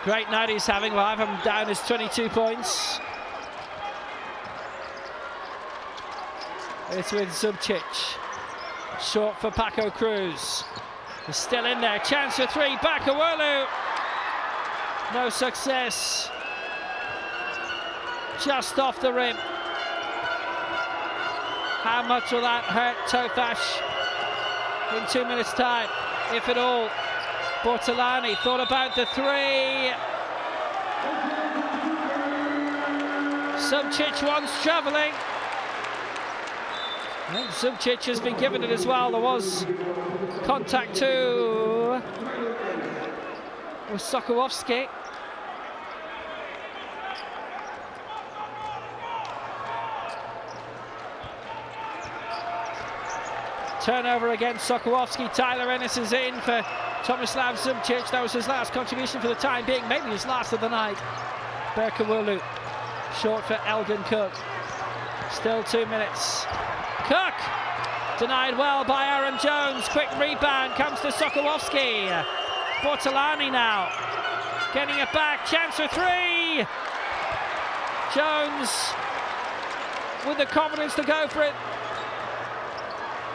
Great night he's having. We'll have him down as 22 points. It's with Zubcic. Short for Paco Cruz. He's still in there. Chance for three. Bakawolu. No success. Just off the rim. How much will that hurt Tofas in 2 minutes' time, if at all? Bortolani thought about the three. Zubcic wants travelling. I think Zubcic has been given it as well. There was contact too with Sokołowski. Turnover against Sokołowski. Tyler Ennis is in for Tomislav Zubcic. That was his last contribution for the time being, maybe his last of the night. Berkawulu short for Elgin Cook. Still 2 minutes. Cook denied well by Aaron Jones. Quick rebound comes to Sokołowski. Bortolani now getting it back. Chance for three. Jones with the confidence to go for it.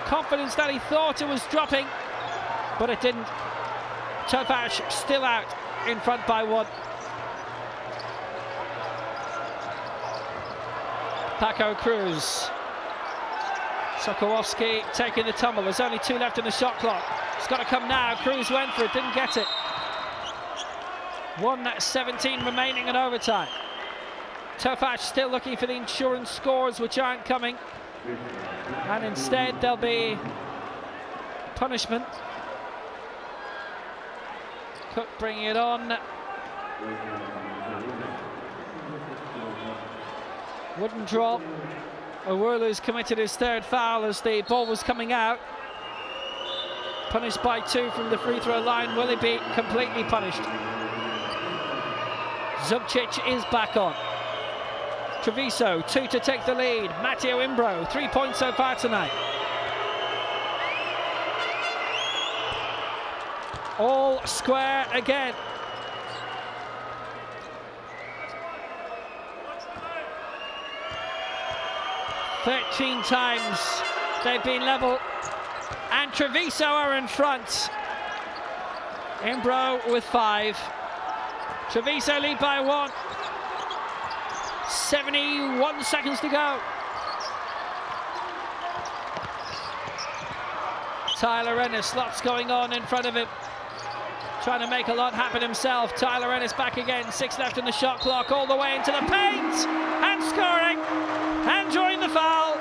Confidence that he thought it was dropping, but it didn't. Tofas still out in front by one. Paco Cruz. Sokołowski taking the tumble. There's only 2 left in the shot clock. It's got to come now. Cruz went for it, didn't get it. 1:17 remaining in overtime. Tofas still looking for the insurance scores, which aren't coming. And instead there'll be punishment. Cook bringing it on. Wouldn't drop. Owurlu's committed his 3rd foul as the ball was coming out. Punished by 2 from the free throw line. Will he be completely punished? Zubcic is back on. Treviso, 2 to take the lead. Matteo Imbro, 3 points so far tonight. All square again. "13 times they've been level, and Treviso are in front. Imbro with 5. Treviso lead by 1. 71 seconds to go. Tyler Ennis, lots going on in front of him. Trying to make a lot happen himself. Tyler Ennis back again, 6 left in the shot clock, all the way into the paint, and scoring, and drawing the foul.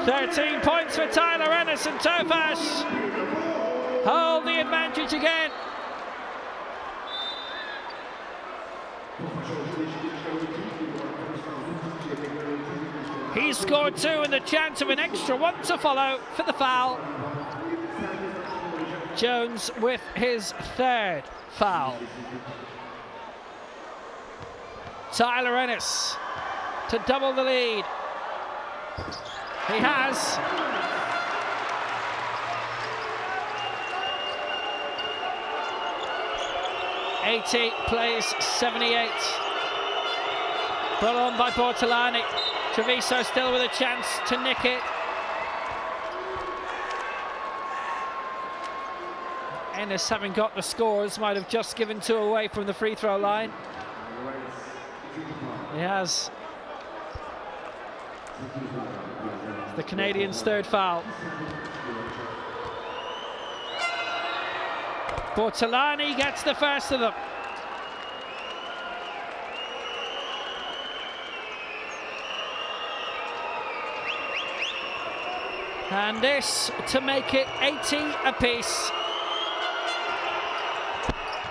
13 points for Tyler Ennis, and Tofas hold the advantage again. He scored 2 and the chance of an extra one to follow for the foul. Jones with his 3rd foul. Tyler Ennis to double the lead. He has. '80 plays 78. Brought on by Bortolani. Treviso still with a chance to nick it. Ennis, having got the scores, might have just given 2 away from the free throw line. He has. It's the Canadians' 3rd foul. Bortolani gets the first of them. And this to make it 80 apiece.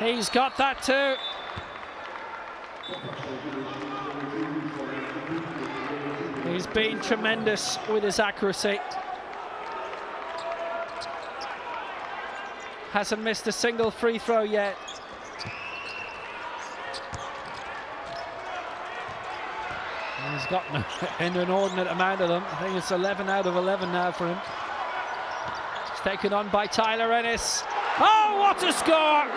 He's got that too. He's been tremendous with his accuracy. Hasn't missed a single free throw yet. He's got an inordinate amount of them. I think it's 11 out of 11 now for him. It's taken on by Tyler Ennis. Oh, what a score!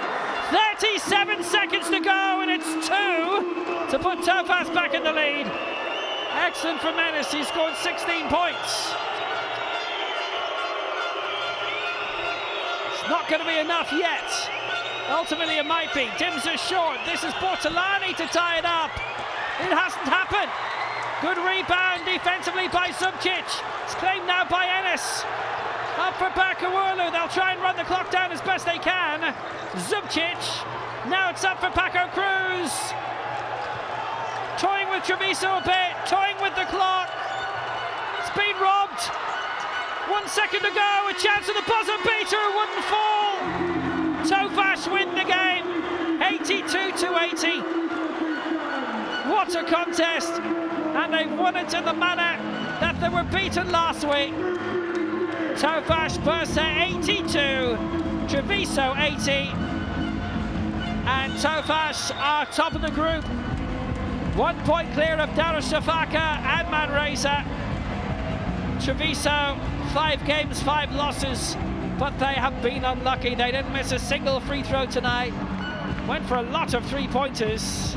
37 seconds to go, and it's 2 to put Tofas back in the lead. Excellent from Ennis. He scored 16 points. It's not going to be enough yet. Ultimately, it might be. Dims are short. This is Bortolani to tie it up. It hasn't happened. Good rebound defensively by Zubcic. It's claimed now by Ennis. Up for Bakawulu. They'll try and run the clock down as best they can. Zubcic. Now it's up for Paco Cruz. Toying with Treviso a bit. Toying with the clock. It's been robbed. 1 second to go. A chance of the buzzer beater. It wouldn't fall. Tofas win the game. 82-80. What a contest. And they've won it in the manner that they were beaten last week. Tofas Bursa 82, Treviso 80, and Tofas are top of the group. 1 point clear of Darüşşafaka and Manresa. Treviso, 5 games, 5 losses, but they have been unlucky. They didn't miss a single free throw tonight. Went for a lot of 3-pointers.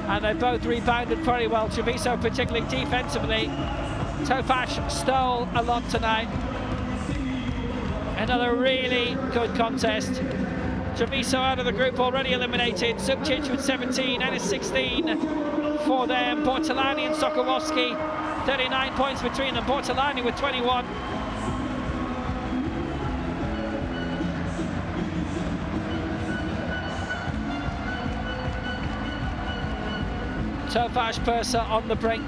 And they both rebounded very well. Treviso particularly defensively. Tofas stole a lot tonight. Another really good contest. Treviso out of the group already eliminated. Zubcic with 17, Ennis 16 for them. Bortolani and Sokołowski, 39 points between them. Bortolani with 21. Tofas Bursa on the brink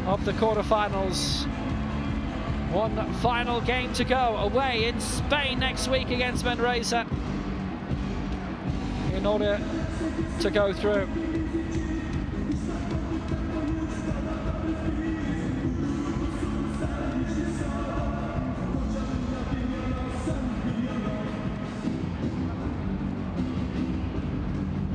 of the quarterfinals. 1 final game to go, away in Spain next week against Manresa in order to go through.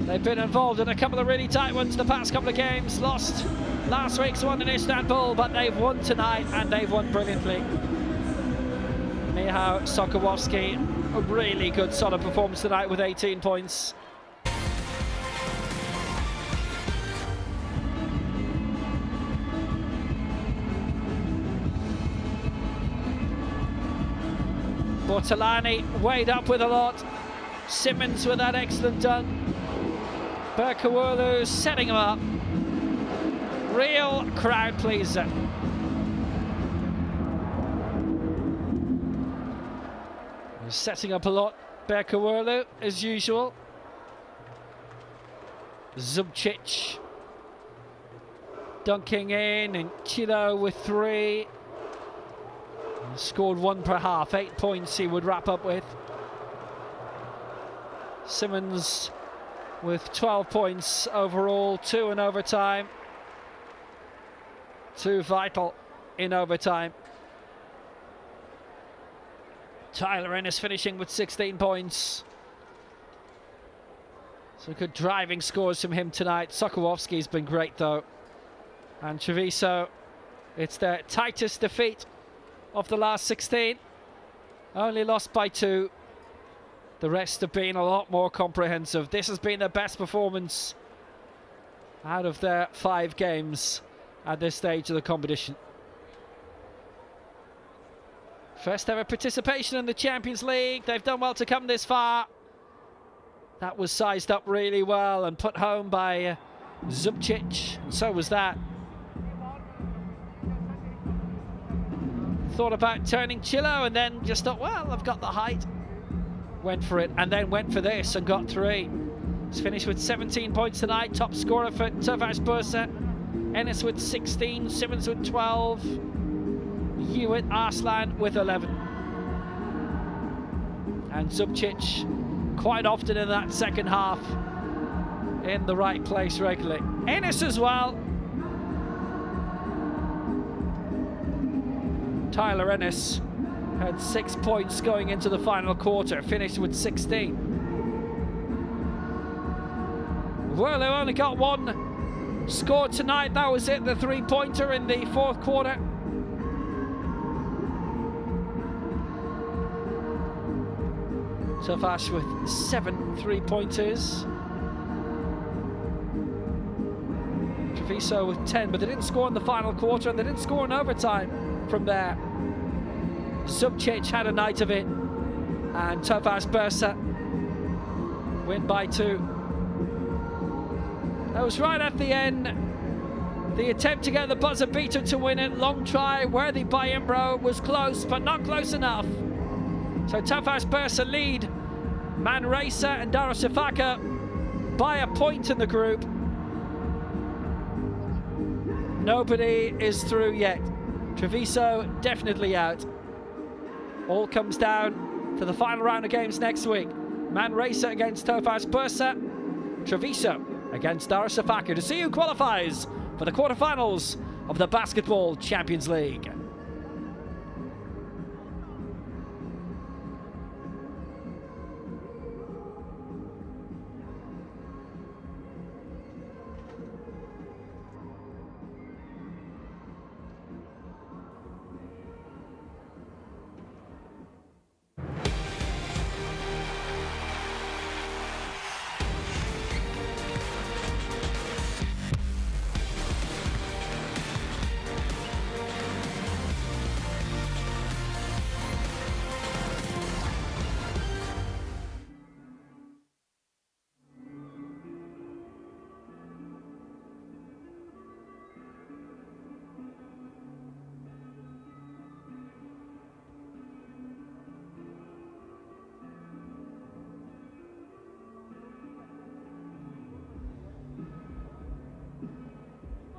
They've been involved in a couple of really tight ones the past couple of games. Lost last week's one in Istanbul, but they've won tonight and they've won brilliantly. Michał Sokołowski, a really good solid performance tonight with 18 points. Bortolani weighed up with a lot. Simmons with that excellent dunk. Bakawulu setting him up. Real crowd pleaser. He's setting up a lot. Bakawulu as usual. dunking in, and Chilo with 3. Scored 1 per half, 8 points he would wrap up with. Simmons with 12 points overall, 2 in overtime. 2 vital in overtime. Tyler Ennis finishing with 16 points. Some good driving scores from him tonight. Sokołowski's been great though. And Treviso, it's their tightest defeat of the last 16. Only lost by 2. The rest have been a lot more comprehensive. This has been their best performance out of their 5 games at this stage of the competition. First ever participation in the Champions League. They've done well to come this far. That was sized up really well and put home by Zubcic, and so was that. Thought about turning Chilo and then just thought, well, I've got the height. Went for it and then went for this and got 3. He's finished with 17 points tonight. Top scorer for Tofas Bursa. Ennis with 16, Simmons with 12. Hewitt Arslan with 11. And Zubcic quite often in that second half in the right place regularly. Ennis as well. Tyler Ennis had 6 points going into the final quarter, finished with 16. Well, they only got 1 score tonight. That was it, the 3-pointer in the 4th quarter. Tofas with 7 3-pointers. Treviso with 10, but they didn't score in the final quarter and they didn't score in overtime from there. Zubcic had a night of it, and Tofas Bursa win by 2. That was right at the end. The attempt to get the buzzer beater to win it. Long try, worthy by Imbro, was close, but not close enough. So Tofas Bursa lead Manresa and Darüşşafaka by a point in the group. Nobody is through yet. Treviso definitely out. All comes down to the final round of games next week. Manresa against Tofas Bursa, Treviso against Darüşşafaka to see who qualifies for the quarterfinals of the Basketball Champions League.